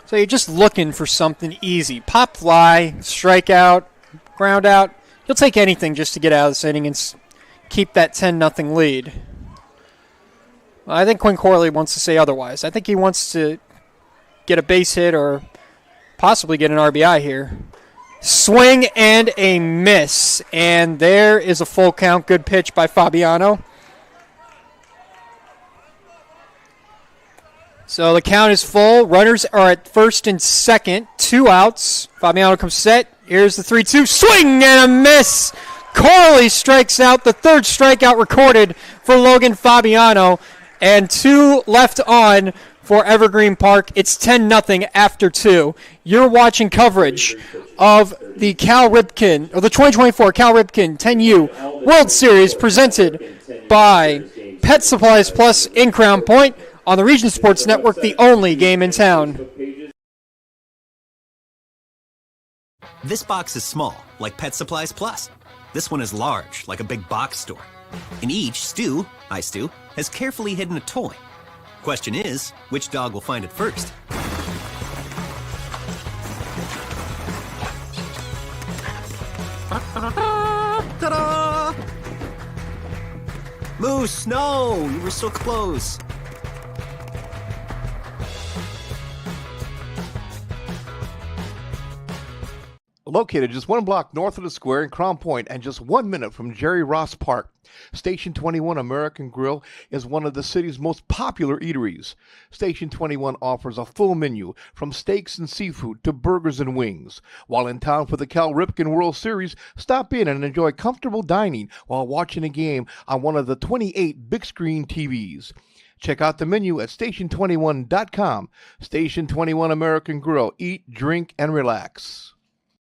So you're just looking for something easy. Pop fly, strikeout, ground out. You'll take anything just to get out of this inning and keep that 10-0 lead. Well, I think Quinn Corley wants to say otherwise. I think he wants to get a base hit or possibly get an RBI here. Swing and a miss. And there is a full count. Good pitch by Fabiano. So the count is full. Runners are at first and second. 2 outs. Fabiano comes set. Here's the 3-2. Swing and a miss. Corley strikes out. The third strikeout recorded for Logan Fabiano. And 2 left on for Evergreen Park. It's 10-0 after 2. You're watching coverage of the Cal Ripken, or the 2024 Cal Ripken 10U World Series presented by Pet Supplies Plus in Crown Point on the Region Sports Network, the only game in town.
This box is small, like Pet Supplies Plus. This one is large, like a big box store. In each, Stu, has carefully hidden a toy. Question is, which dog will find it first? Ta-da! Moose, no! You were so close.
Located just 1 block north of the square in Crown Point and just 1 minute from Jerry Ross Park, Station 21 American Grill is one of the city's most popular eateries. Station 21 offers a full menu from steaks and seafood to burgers and wings. While in town for the Cal Ripken World Series, stop in and enjoy comfortable dining while watching a game on one of the 28 big screen TVs. Check out the menu at station21.com. Station 21 American Grill. Eat, drink, and relax.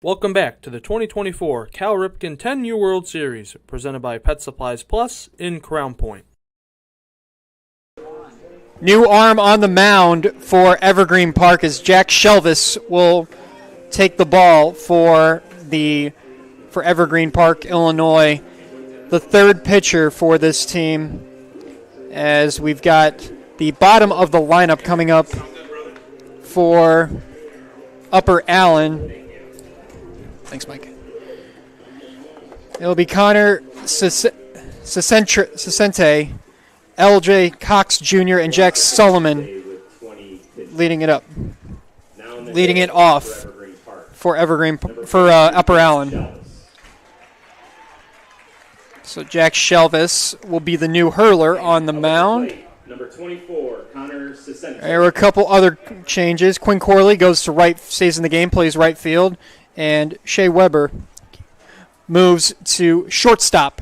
Welcome back to the 2024 Cal Ripken 10U World Series, presented by Pet Supplies Plus in Crown Point.
New arm on the mound for Evergreen Park as Jack Shelvis will take the ball for Evergreen Park, Illinois. The third pitcher for this team, as we've got the bottom of the lineup coming up for Upper Allen. Thanks, Mike. It'll be Connor Sesente, L.J. Cox Jr., and Jack Solomon leading it off for Upper Allen. So Jack Shelvis will be the new hurler on the mound.
Number 24, Connor Sesente.
There are a couple other changes. Quinn Corley goes to right, stays in the game, plays right field. And Shea Weber moves to shortstop.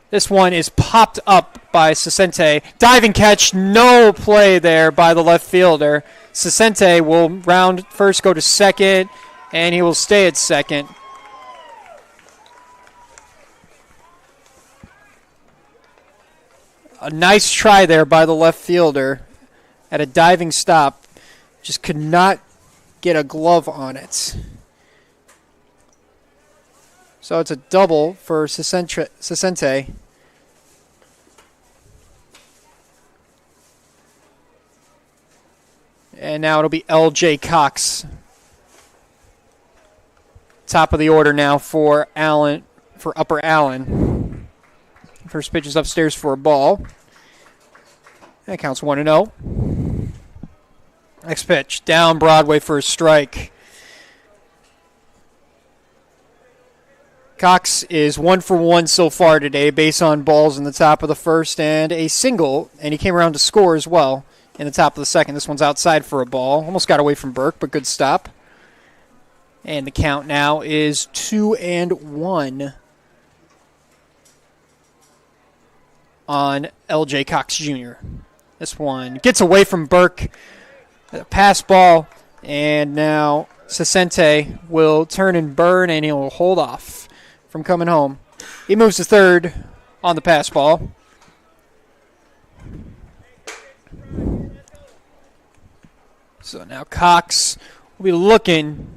This one is popped up by Sesente. Diving catch, no play there by the left fielder. Sesente will round first, go to second, and he will stay at second. A nice try there by the left fielder at a diving stop. Just could not get a glove on it. So it's a double for Sesente. And now it'll be L.J. Cox. Top of the order now for Upper Allen. First pitch is upstairs for a ball. That counts 1-0. Next pitch, down Broadway for a strike. Cox is 1 for 1 so far today, base on balls in the top of the first and a single, and he came around to score as well in the top of the second. This one's outside for a ball. Almost got away from Burke, but good stop. And the count now is 2-1 on L.J. Cox Jr. This one gets away from Burke, pass ball, and now Sesente will turn and burn, and he'll hold off from coming home. He moves to third on the pass ball. So now Cox will be looking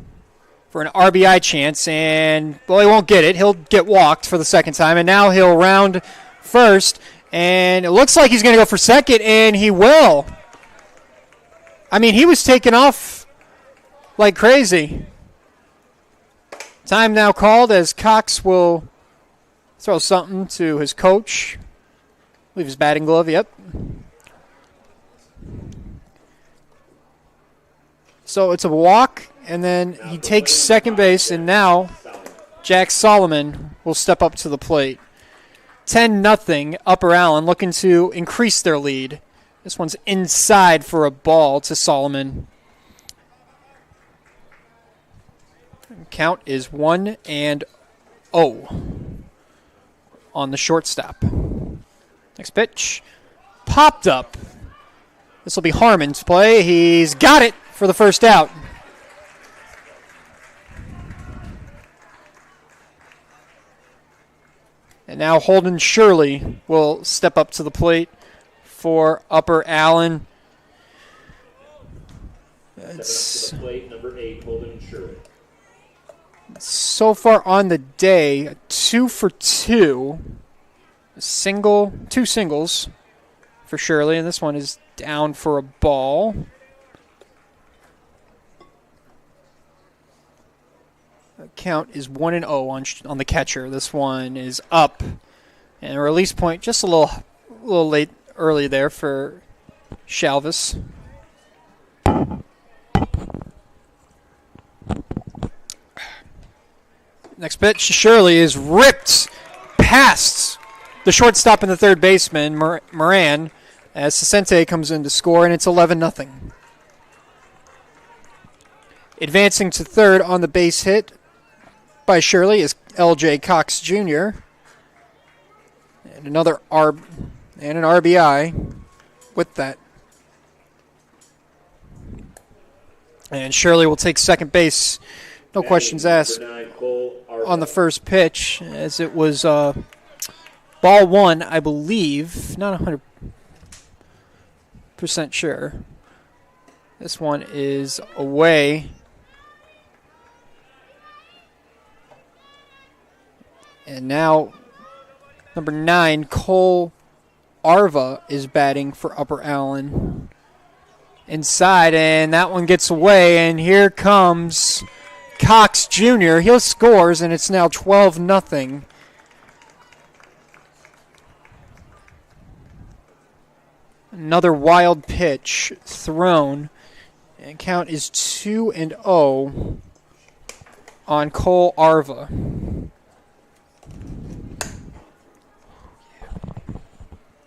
for an RBI chance, and, well, he won't get it. He'll get walked for the second time, and now he'll round first, and it looks like he's going to go for second, and he will. I mean, he was taking off like crazy. Time now called as Cox will throw something to his coach. Leave his batting glove, yep. So it's a walk, and then he takes second base, and now Jack Solomon will step up to the plate. 10-0, Upper Allen looking to increase their lead. This one's inside for a ball to Solomon. Count is 1-0 on the shortstop. Next pitch, popped up. This will be Harmon's play. He's got it for the first out. And now Holden Shirley will step up to the plate for Upper Allen.
It's plate, number 8, Holden Shirley.
So far on the day, 2 for 2. Two singles for Shirley, and this one is down for a ball. The count is 1-0 on the catcher. This one is up, and a release point just a little late early there for Shalvis. Next pitch, Shirley is ripped past the shortstop and the third baseman, Moran, as Sesente comes in to score, and it's 11-0. Advancing to third on the base hit by Shirley is L.J. Cox Jr. And an RBI with that. And Shirley will take second base. No questions asked on the first pitch, as it was ball one, I believe. Not 100% sure. This one is away. And now, number 9, Cole Arva is batting for Upper Allen. Inside, and that one gets away, and here comes Cox Jr. He scores, and it's now 12-0. Another wild pitch thrown, and count is 2-0 on Cole Arva.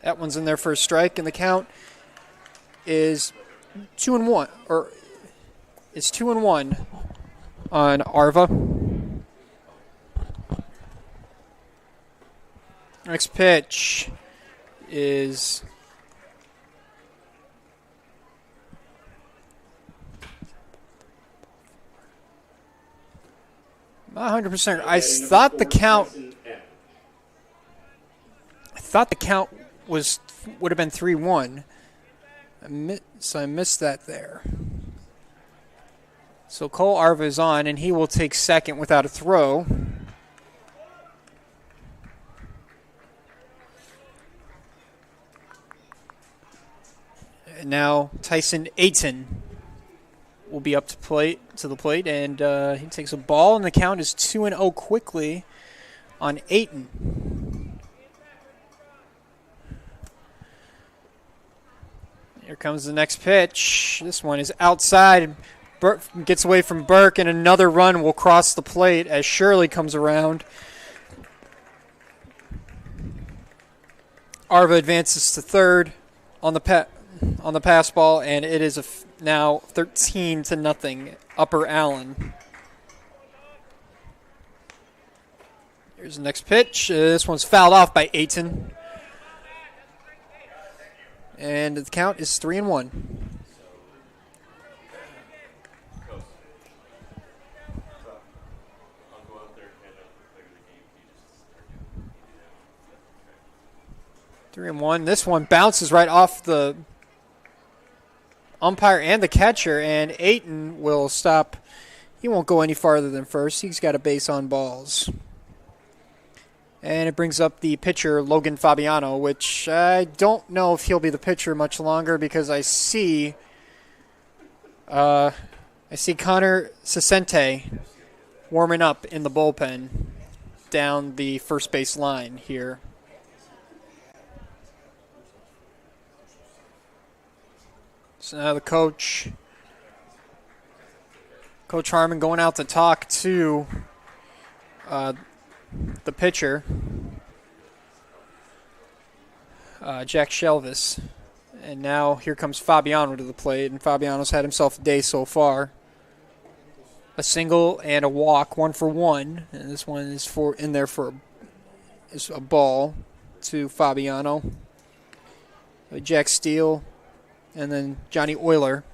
That one's in there for a strike, and the count is 2-1, or it's 2-1 on Arva. Next pitch is not 100%. I thought the count would have been 3-1. So I missed that there. So Cole Arva is on, and he will take second without a throw. And now Tyson A-8 will be up to the plate, and he takes a ball, and the count is 2-0 quickly on A-8. Here comes the next pitch. This one is outside. Burke gets away from Burke, and another run will cross the plate as Shirley comes around. Arva advances to third on the pass ball, and it is now 13-0 Upper Allen. Here's the next pitch. This one's fouled off by A-8. And the count is 3-1. This one bounces right off umpire and the catcher, and Ayton will stop. He won't go any farther than first. He's got a base on balls. And it brings up the pitcher, Logan Fabiano, which I don't know if he'll be the pitcher much longer because I see Connor Sesente warming up in the bullpen down the first base line here. So now the Coach Harmon going out to talk to the pitcher, Jack Shelvis. And now here comes Fabiano to the plate, and Fabiano's had himself a day so far. A single and a walk, 1 for 1, and this one is is a ball to Fabiano. Jack Steele, and then Johnny Euler.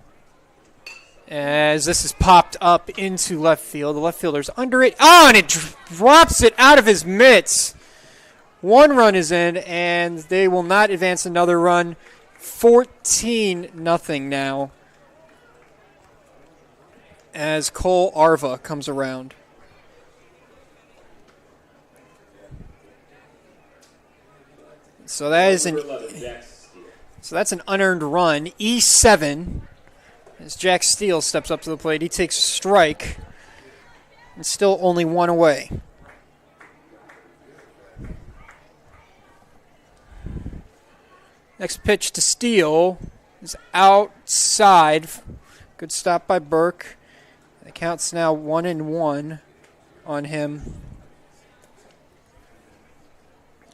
As this is popped up into left field, the left fielder's under it. Oh, and it drops it out of his mitts. 1 run is in, and they will not advance another run. 14-0 now, as Cole Arva comes around. So that's an unearned run. E7, as Jack Steele steps up to the plate. He takes a strike, and still only 1 away. Next pitch to Steele is outside. Good stop by Burke. The count's now 1-1 on him.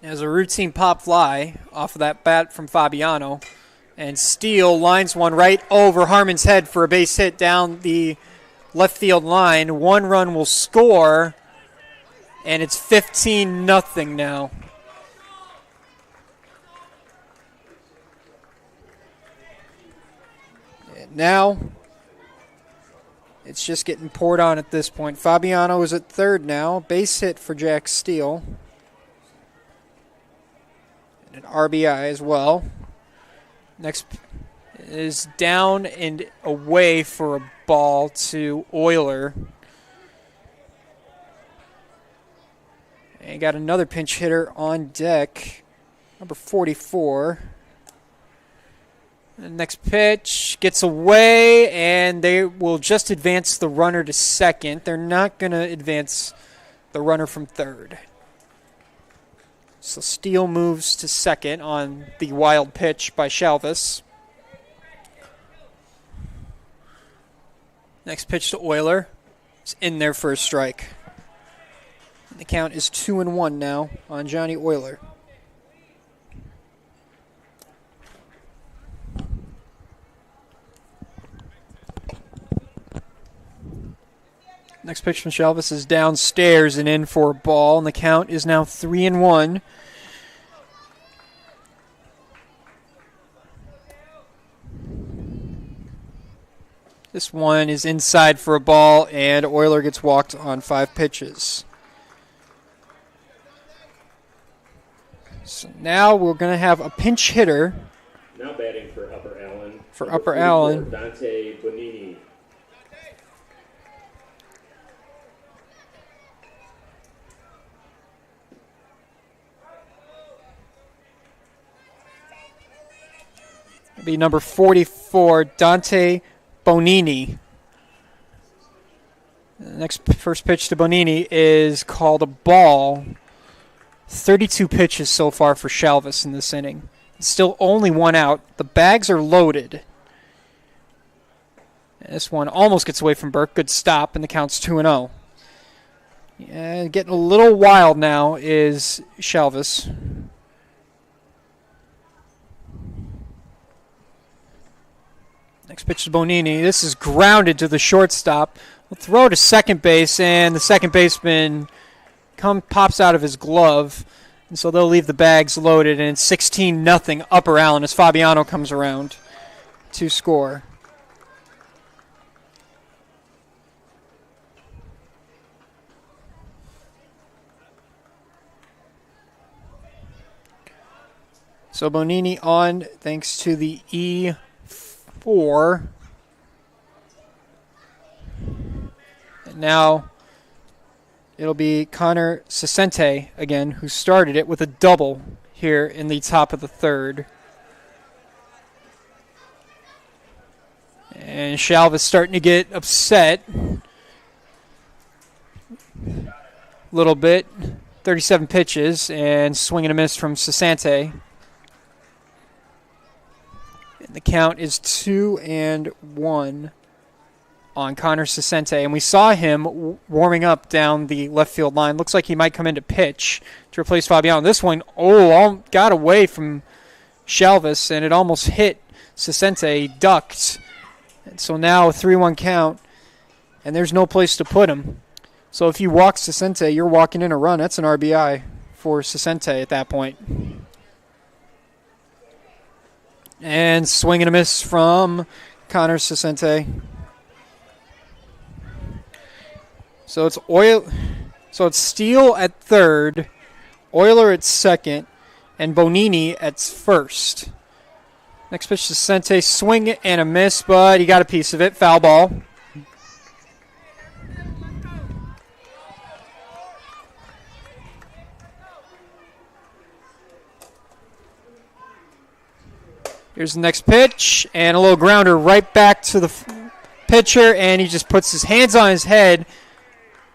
As a routine pop fly off of that bat from Fabiano. And Steele lines one right over Harmon's head for a base hit down the left field line. 1 run will score, and it's 15-0 now. And now it's just getting poured on at this point. Fabiano is at third now. Base hit for Jack Steele. And an RBI as well. Next is down and away for a ball to Euler. And got another pinch hitter on deck, number 44. And next pitch gets away, and they will just advance the runner to second. They're not going to advance the runner from third. So Steele moves to second on the wild pitch by Shalvis. Next pitch to Euler. It's in there for a strike. And the count is 2-1 now on Johnny Euler. Next pitch from Shalvis is downstairs and in for a ball, and the count is now 3-1. This one is inside for a ball, and Euler gets walked on 5 pitches. So now we're going to have a pinch hitter.
Now batting for Upper Allen.
For Upper Allen.
Dante Bonini.
Be number 44, Dante Bonini. The first pitch to Bonini is called a ball. 32 pitches so far for Shalvis in this inning. Still only 1 out. The bags are loaded. And this one almost gets away from Burke. Good stop, and the count's 2-0. Yeah, getting a little wild now is Shalvis. Next pitch to Bonini. This is grounded to the shortstop. We'll throw to second base, and the second baseman pops out of his glove. And so they'll leave the bags loaded, and it's 16-0 Upper Allen as Fabiano comes around to score. So Bonini on thanks to the 4. And now it'll be Connor Sesente again, who started it with a double here in the top of the third. And Shalvis starting to get upset a little bit. 37 pitches and swing and a miss from Sesente. And the count is 2-1 on Connor Sesente. And we saw him warming up down the left field line. Looks like he might come in to pitch to replace Fabiano. This one, got away from Shalvis, and it almost hit Sesente. He ducked. And so now a 3-1 count, and there's no place to put him. So if you walk Sesente, you're walking in a run. That's an RBI for Sesente at that point. And swing and a miss from Connor Sesente. So it's Steele at third, Euler at second, and Bonini at first. Next pitch to Sesente, swing and a miss, but he got a piece of it. Foul ball. Here's the next pitch, and a little grounder right back to the pitcher, and he just puts his hands on his head,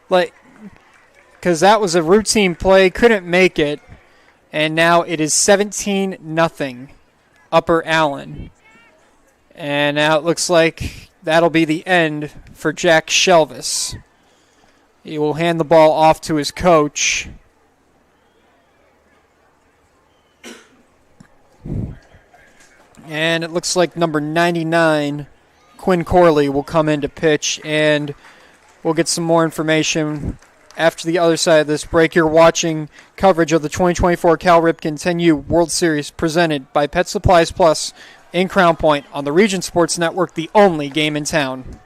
because that was a routine play, couldn't make it, and now it is 17-0 Upper Allen. And now it looks like that'll be the end for Jack Shelvis. He will hand the ball off to his coach. And it looks like number 99, Quinn Corley, will come in to pitch, and we'll get some more information after the other side of this break. You're watching coverage of the 2024 Cal Ripken 10U World Series presented by Pet Supplies Plus in Crown Point on the Region Sports Network, the only game in town.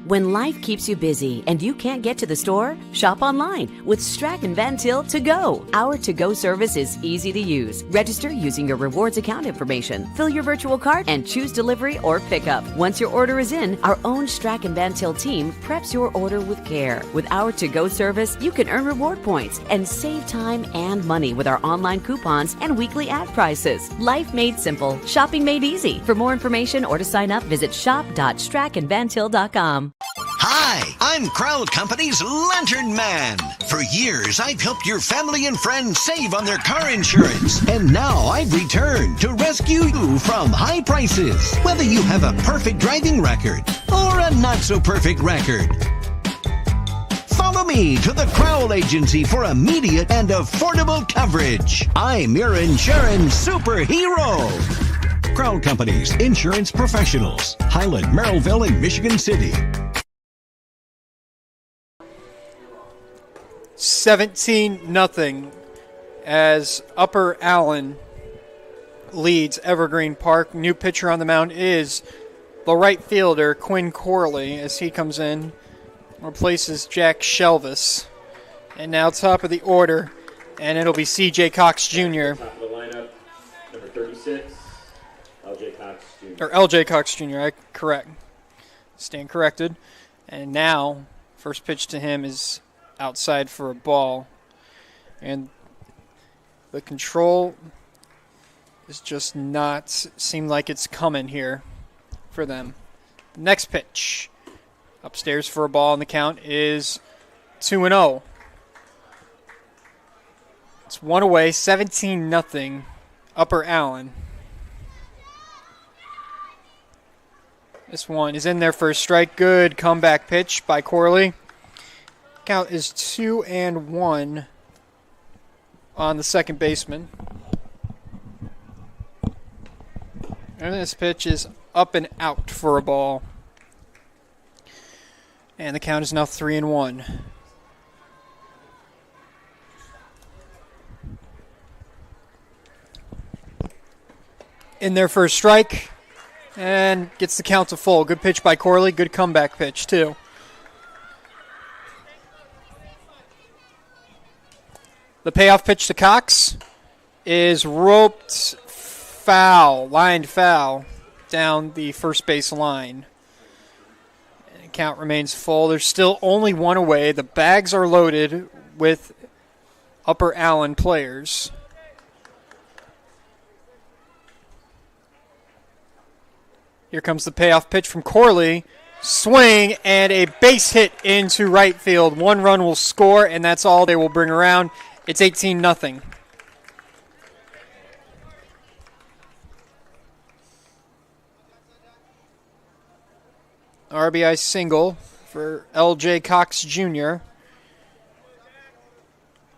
When life keeps you busy and you can't get to the store, shop online with Strachan Van Til To Go. Our to-go service is easy to use. Register using your rewards account information, fill your virtual card, and choose delivery or pickup. Once your order is in, our own Strachan Van Til team preps your order with care. With our to-go service, you can earn reward points and save time and money with our online coupons and weekly ad prices. Life made simple, shopping made easy. For more information or to sign up, visit shop.strachanvantil.com.
Hi, I'm Crowd Company's Lantern Man. For years, I've helped your family and friends save on their car insurance. And now I've returned to rescue you from high prices. Whether you have a perfect driving record or a not-so-perfect record. Follow me to the Crowd Agency for immediate and affordable coverage. I'm your insurance superhero. Crowd Company's insurance professionals. Highland, Merrillville, and Michigan City.
17-0 as Upper Allen leads Evergreen Park. New pitcher on the mound is the right fielder, Quinn Corley, as he comes in, replaces Jack Shelvis. And now top of the order, and it'll be C.J. Cox Jr.
Top of the lineup, number 36, L.J. Cox Jr.
Or L.J. Cox Jr., correct. Stand corrected. And now, first pitch to him is outside for a ball. And the control is just not seem like it's coming here for them. Next pitch. Upstairs for a ball, and the count is 2-0. It's one away, 17-0 Upper Allen. This one is in there for a strike. Good comeback pitch by Corley. Count is 2-1 on the second baseman. And this pitch is up and out for a ball. And the count is now 3-1. In there for a strike. And gets the count to full. Good pitch by Corley. Good comeback pitch, too. The payoff pitch to Cox is roped foul, lined foul, down the first base line. And the count remains full. There's still only one away. The bags are loaded with Upper Allen players. Here comes the payoff pitch from Corley. Swing and a base hit into right field. One run will score, and that's all they will bring around. It's 18-0. RBI single for L.J. Cox Jr.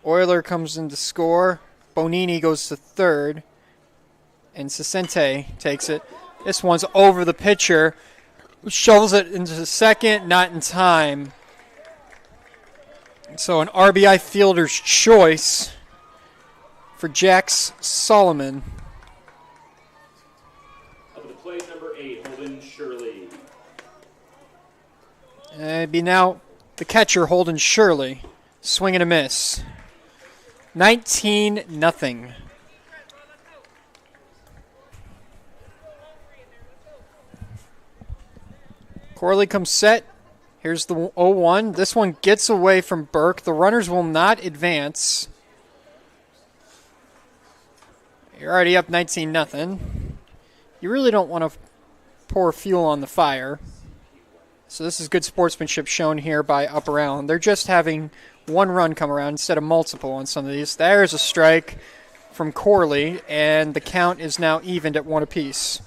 Euler comes in to score. Bonini goes to third. And Sicente takes it. This one's over the pitcher. Shovels it into second, not in time. So an RBI fielder's choice for Jax Solomon.
Up at the plate, number 8, Holden Shirley.
It'd be now the catcher, Holden Shirley. Swing and a miss. 19-0. Corley comes set. Here's the 0-1. This one gets away from Burke. The runners will not advance. You're already up 19-0. You really don't want to pour fuel on the fire. So this is good sportsmanship shown here by Upper Allen. They're just having one run come around instead of multiple on some of these. There's a strike from Corley, and the count is now evened at 1 apiece.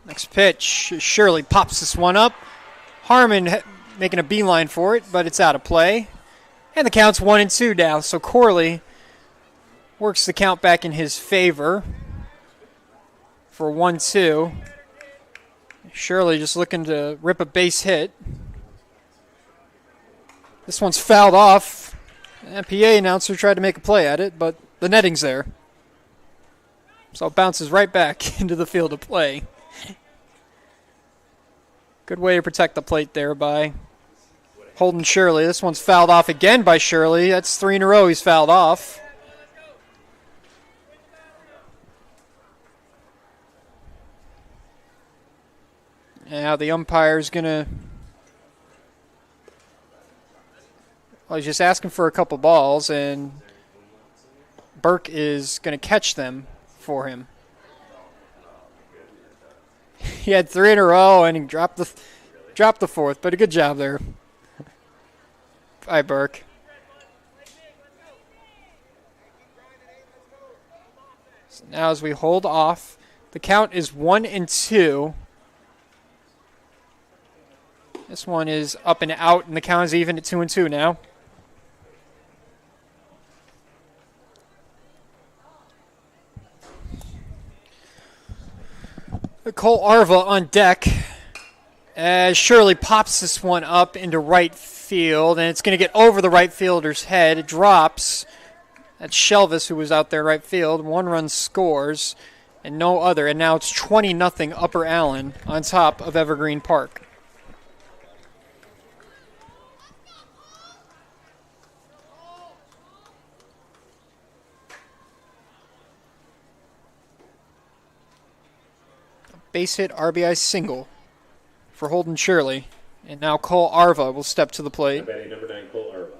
Next pitch, Shirley pops this one up. Harmon making a beeline for it, but it's out of play. And the count's 1-2 now, so Corley works the count back in his favor for 1-2. Shirley just looking to rip a base hit. This one's fouled off. The PA announcer tried to make a play at it, but the netting's there. So it bounces right back into the field of play. Good way to protect the plate there by Holden Shirley. This one's fouled off again by Shirley. That's 3 in a row he's fouled off. Now the umpire's going to... Well, he's just asking for a couple balls, and Burke is going to catch them for him. He had 3 in a row, and he dropped the fourth, but a good job there by Burke. So now as we hold off, the count is 1-2. This one is up and out, and the count is even at 2-2 now. Cole Arva on deck as Shirley pops this one up into right field, and it's going to get over the right fielder's head. It drops. That's Shelvis, who was out there right field. 1 run scores, and no other. And now it's 20-0 Upper Allen on top of Evergreen Park. Base hit RBI single for Holden Shirley. And now Cole Arva will step to the plate.
Batting number 9, Cole Arva.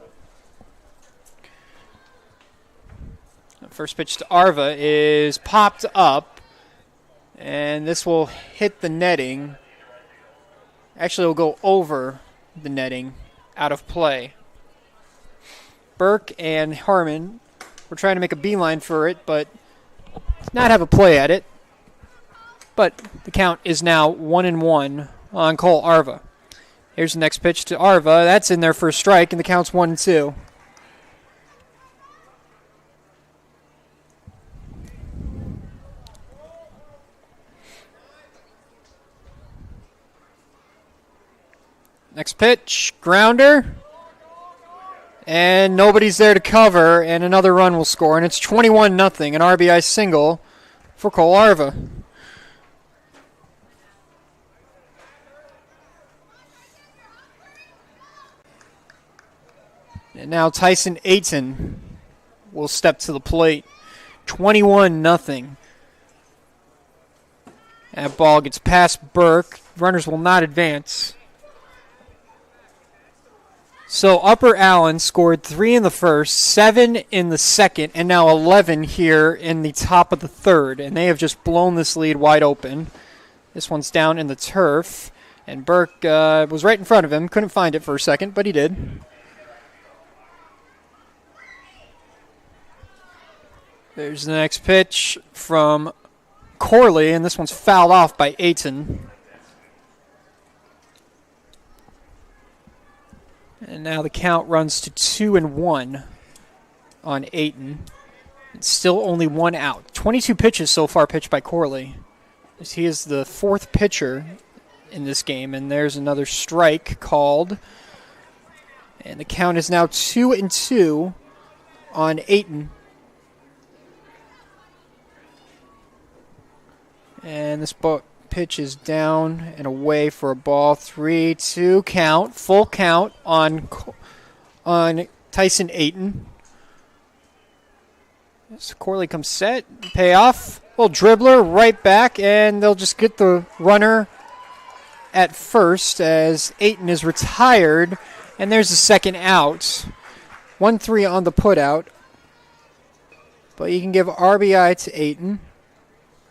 First pitch to Arva is popped up. And this will hit the netting. Actually, it will go over the netting, out of play. Burke and Harmon were trying to make a beeline for it, but not have a play at it. But the count is now 1-1 on Cole Arva. Here's the next pitch to Arva. That's in there for a strike, and the count's 1-2. Next pitch, grounder. And nobody's there to cover, and another run will score. And it's 21-0, an RBI single for Cole Arva. And now Tyson A-8 will step to the plate. 21-0. That ball gets past Burke. Runners will not advance. So Upper Allen scored 3 in the first, 7 in the second, and now 11 here in the top of the third. And they have just blown this lead wide open. This one's down in the turf. And Burke was right in front of him. Couldn't find it for a second, but he did. There's the next pitch from Corley, and this one's fouled off by A-8. And now the count runs to 2-1 on A-8. It's still only 1 out. 22 pitches so far pitched by Corley, as he is the 4th pitcher in this game. And there's another strike called. And the count is now 2-2 on A-8. And this pitch is down and away for a ball. 3-2 count. Full count on Tyson A-8. So Corley comes set. Payoff. Little dribbler right back. And they'll just get the runner at first as A-8 is retired. And there's the second out. 1-3 on the putout. But you can give RBI to A-8.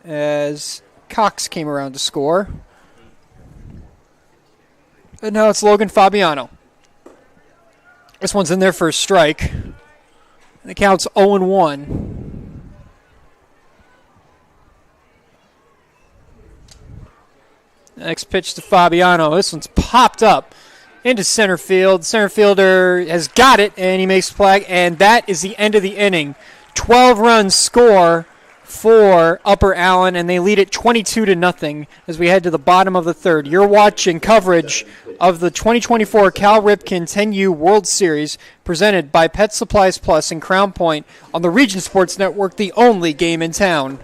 As Cox came around to score. And now it's Logan Fabiano. This one's in there for a strike. And the count's 0-1. Next pitch to Fabiano. This one's popped up into center field. Center fielder has got it, and he makes the play. And that is the end of the inning. 12-run score for Upper Allen, and they lead it 22-0 as we head to the bottom of the third. You're watching coverage of the 2024 Cal Ripken 10U World Series presented by Pet Supplies Plus in Crown Point on the Region Sports Network, the only game in town.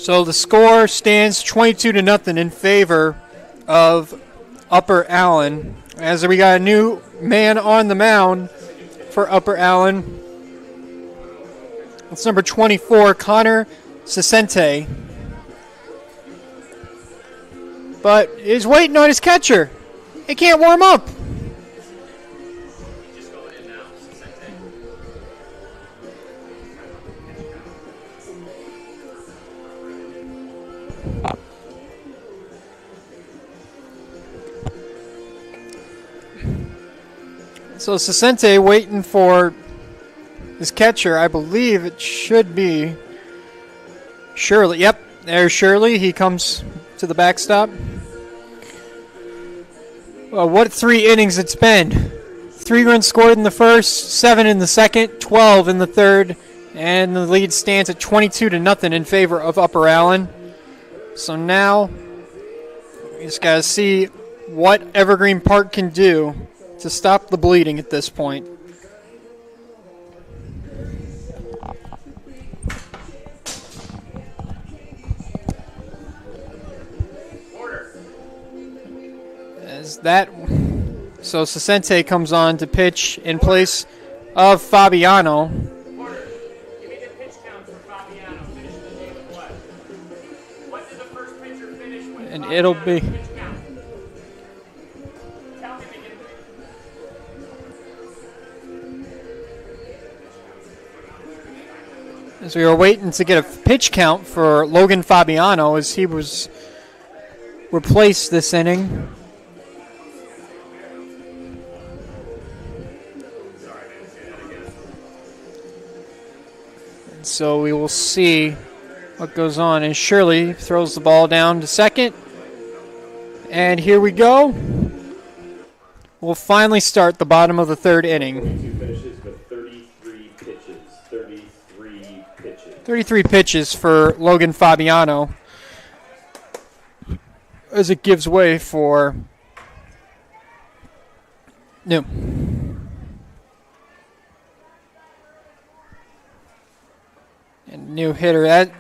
So the score stands 22-0 in favor of Upper Allen. As we got a new man on the mound for Upper Allen. It's number 24, Connor Cicente. But he's waiting on his catcher. He can't warm up. So Cicente waiting for his catcher. I believe it should be Shirley. Yep, there's Shirley. He comes to the backstop. Well, what 3 innings it's been. 3 runs scored in the first, 7 in the second, 12 in the third, and the lead stands at 22-0 in favor of Upper Allen. So now we just got to see what Evergreen Park can do to stop the bleeding at this point. So Cicente comes on to pitch in place of Fabiano. And it'll be As we were waiting to get a pitch count for Logan Fabiano as he was replaced this inning. And so we will see what goes on. And Shirley throws the ball down to second. And here we go. We'll finally start the bottom of the third inning.
22 finishes with 33 pitches. 33 pitches.
33 pitches for Logan Fabiano as it gives way for New. And new hitter, that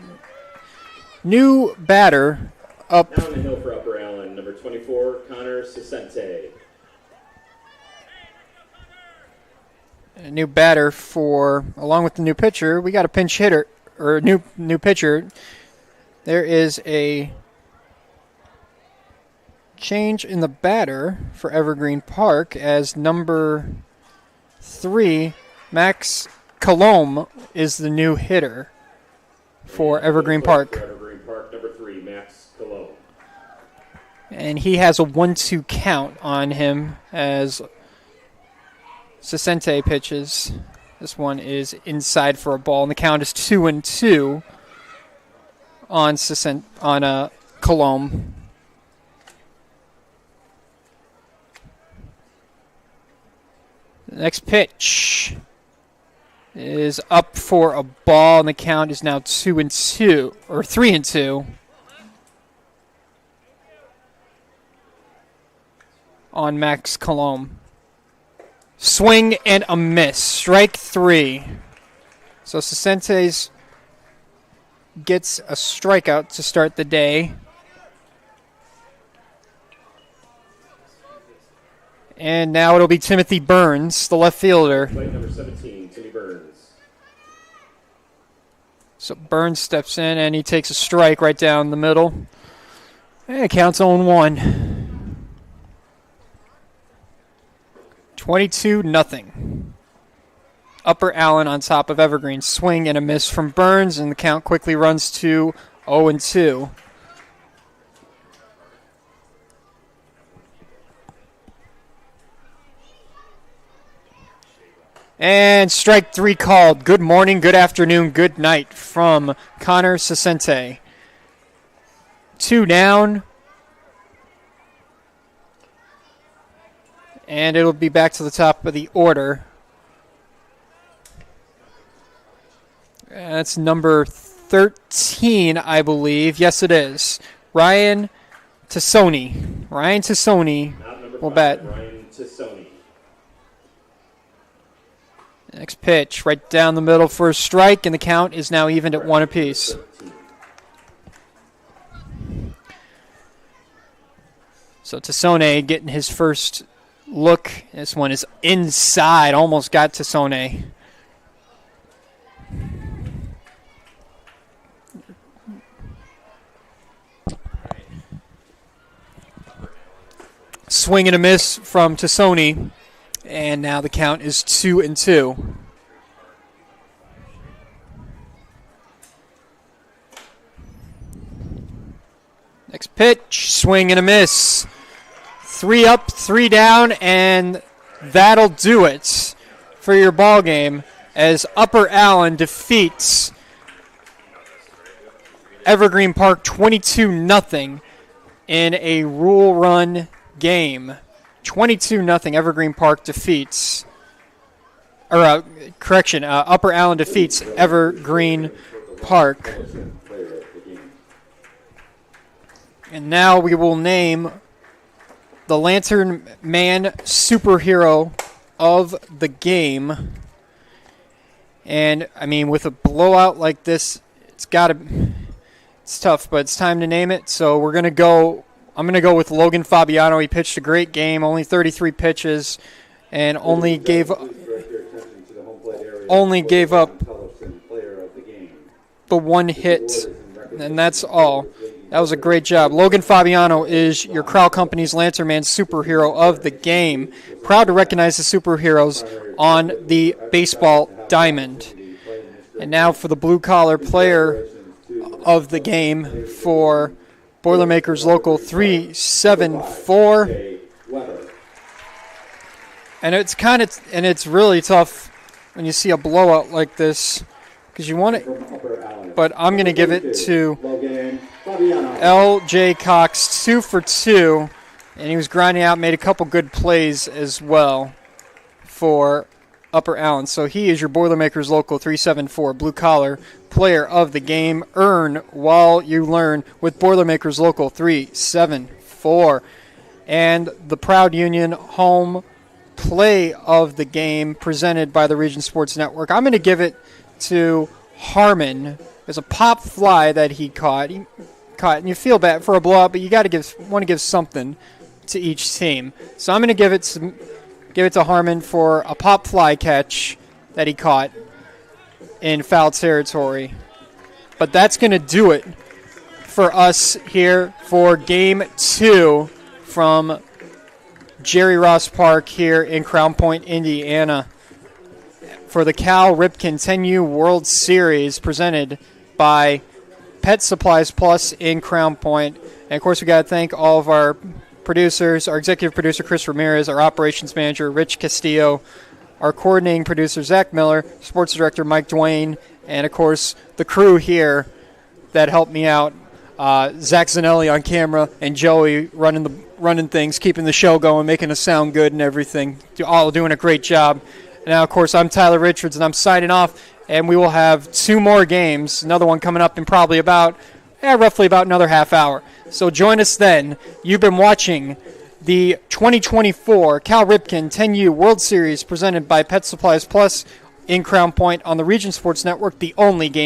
new batter up.
Down the hill for Upper Allen, number 24, Connor Sisente.
A new batter for, along with the new pitcher, we got a pinch hitter, or new pitcher. There is a change in the batter for Evergreen Park as number 3, Max Colombe, is the new hitter for Evergreen Park.
For Evergreen Park, number 3, Max Colombe.
And he has a 1-2 count on him as Sisente pitches. This one is inside for a ball, and the count is 2-2 on Colombe. The next pitch is up for a ball, and the count is now 2-2, or 3-2 on Max Colombe. Swing and a miss. Strike 3. So Sisente gets a strikeout to start the day. And now it'll be Timothy Burns, the left fielder.
Plate number 17, Timmy Burns.
So Burns steps in and he takes a strike right down the middle. And it counts 0-1. 22-0. Upper Allen on top of Evergreen. Swing and a miss from Burns, and the count quickly runs to 0-2. And strike 3 called. Good morning, good afternoon, good night from Connor Sisente. 2 down. And it'll be back to the top of the order. That's number 13, I believe. Yes, it is. Ryan Tassoni. Ryan Tassoni will bat.
Ryan Tassoni.
Next pitch, right down the middle for a strike, and the count is now evened at 1 apiece. So Tassoni getting his first look. This one is inside. Almost got Tassoni. Swing and a miss from Tassoni. And now the count is 2-2. Next pitch, swing and a miss. 3 up, 3 down, and that'll do it for your ball game as Upper Allen defeats Evergreen Park 22-0 in a rule run game. 22-0 Evergreen Park defeats, Upper Allen defeats Evergreen Park. And now we will name the Lantern Man superhero of the game. And, I mean, with a blowout like this, it's tough, but it's time to name it. So I'm going to go with Logan Fabiano. He pitched a great game, only 33 pitches, and only gave up the 1 hit, and that's all. That was a great job. Logan Fabiano is your Crow Company's Lantern Man superhero of the game. Proud to recognize the superheroes on the baseball diamond. And now for the blue-collar player of the game for Boilermakers Local 374. And it's really tough when you see a blowout like this because you want it. But I'm going to give it to L.J. Cox, 2 for 2. And he was grinding out, made a couple good plays as well for Upper Allen. So he is your Boilermakers Local 374 blue-collar player of the game. Earn while you learn with Boilermakers Local 374. And the Proud Union home play of the game presented by the Region Sports Network. I'm going to give it to Harmon. There's a pop fly that he caught. And you feel bad for a blowout, but you want to give something to each team. So I'm going to give it to Harmon for a pop fly catch that he caught in foul territory. But that's going to do it for us here for Game 2 from Jerry Ross Park here in Crown Point, Indiana, for the Cal Ripken 10U World Series presented by Pet Supplies Plus in Crown Point. And, of course, we got to thank all of our producers, our executive producer, Chris Ramirez, our operations manager, Rich Castillo, our coordinating producer, Zach Miller, sports director, Mike Dwayne, and, of course, the crew here that helped me out, Zach Zanelli on camera and Joey running things, keeping the show going, making us sound good and everything, all doing a great job. And now, of course, I'm Tyler Richards, and I'm signing off, and we will have 2 more games, another one coming up in probably roughly about another half hour. So join us then. You've been watching the 2024 Cal Ripken 10U World Series presented by Pet Supplies Plus in Crown Point on the Region Sports Network, the only game